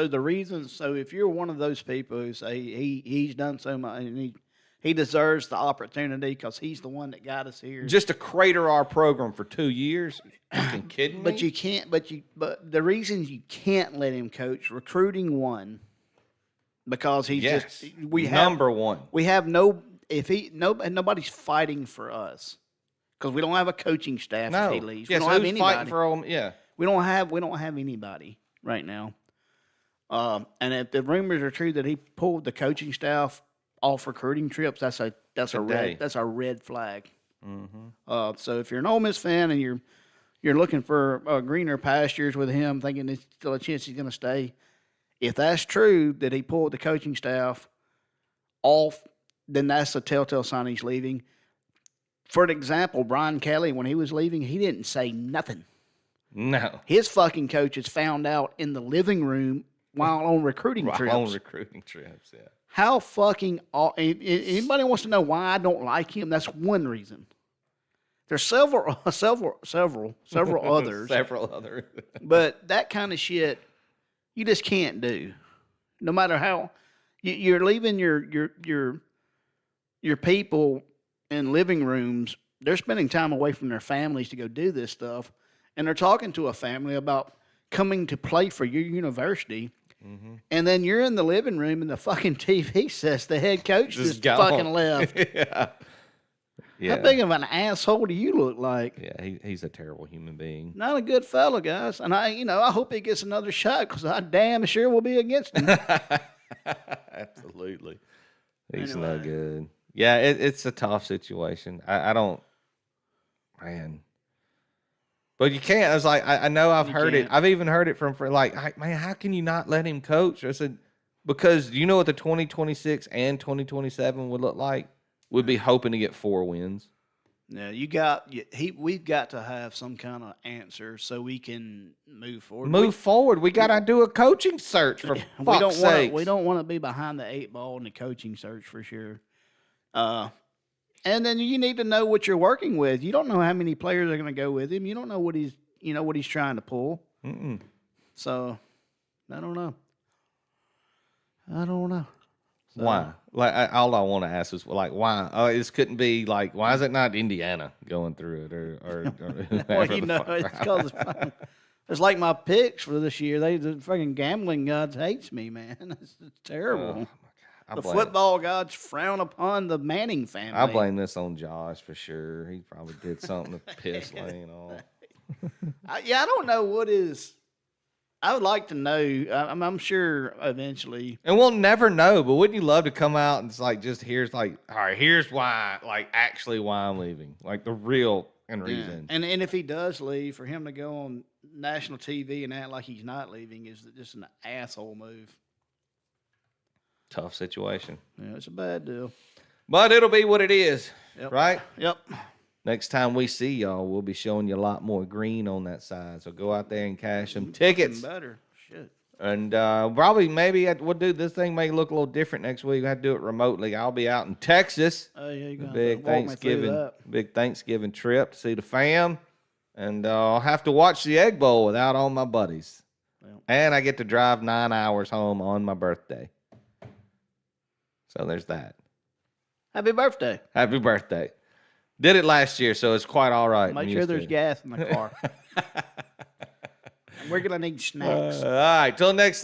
the reason, if you're one of those people who say he's done so much and he deserves the opportunity because he's the one that got us here. Just to crater our program for 2 years? You fucking kidding me? But you can't. But the reasons you can't let him coach, recruiting one, because he's just number one. We have nobody's fighting for us because we don't have a coaching staff. No. If he leaves, Yes, we don't have who's anybody. fighting for him? Yeah. We don't have anybody right now. And if the rumors are true that he pulled the coaching staff off recruiting trips, that's a red flag. Mm-hmm. So if you're an Ole Miss fan and you're looking for greener pastures with him, thinking there's still a chance he's going to stay, if that's true that he pulled the coaching staff off, then that's a telltale sign he's leaving. For an example, Brian Kelly, when he was leaving, he didn't say nothing. No. His fucking coaches found out in the living room while on recruiting trips. On recruiting trips, yeah. How fucking anybody wants to know why I don't like him? That's one reason. There's several others. Several other. But that kind of shit, you just can't do. No matter how you're leaving your people in living rooms, they're spending time away from their families to go do this stuff, and they're talking to a family about coming to play for your university. Mm-hmm. And then you're in the living room and the fucking TV says the head coach just fucking left. Yeah. How big of an asshole do you look like? Yeah, he's a terrible human being. Not a good fellow, guys. And I hope he gets another shot because I damn sure will be against him. Absolutely. He's no good. Yeah, it's a tough situation. I don't, man. But you can't. I was like, I know I've heard it. I've even heard it from like, man, how can you not let him coach? I said, because you know what the 2026 and 2027 would look like? We'd be hoping to get 4 wins. Yeah, we've got to have some kind of answer so we can move forward. We got to do a coaching search for fuck's sake. We don't want to be behind the 8 ball in the coaching search for sure. And then you need to know what you're working with. You don't know how many players are going to go with him. You don't know what he's trying to pull. Mm-mm. So, I don't know. So, why? Like, all I want to ask is, like, why? Oh, this couldn't be, like, why is it not Indiana going through it or well, it's because it's like my picks for this year. The fucking gambling gods hates me, man. It's terrible. The football gods frown upon the Manning family. I blame this on Josh for sure. He probably did something to piss Lane off. I don't know what is. I would like to know. I'm sure eventually. And we'll never know, but wouldn't you love to come out and it's like, just here's like, all right, here's why, like actually why I'm leaving. Like the real reason. And if he does leave, for him to go on national TV and act like he's not leaving is just an asshole move. Tough situation. Yeah, it's a bad deal. But it'll be what it is, right? Yep. Next time we see y'all, we'll be showing you a lot more green on that side. So go out there and cash some tickets. Better. Shit. And probably we'll do this thing may look a little different next week. We'll have to do it remotely. I'll be out in Texas. Oh, yeah, you're going big Thanksgiving trip to see the fam. And I'll have to watch the Egg Bowl without all my buddies. Well, and I get to drive 9 hours home on my birthday. So there's that. Happy birthday. Happy birthday. Did it last year, so it's quite all right. Make sure there's gas in the car. We're going to need snacks. All right. Till next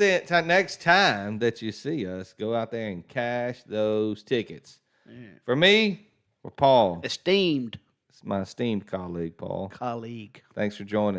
time that you see us, go out there and cash those tickets. Yeah. For me, for Paul. Esteemed. It's my esteemed colleague, Paul. Colleague. Thanks for joining.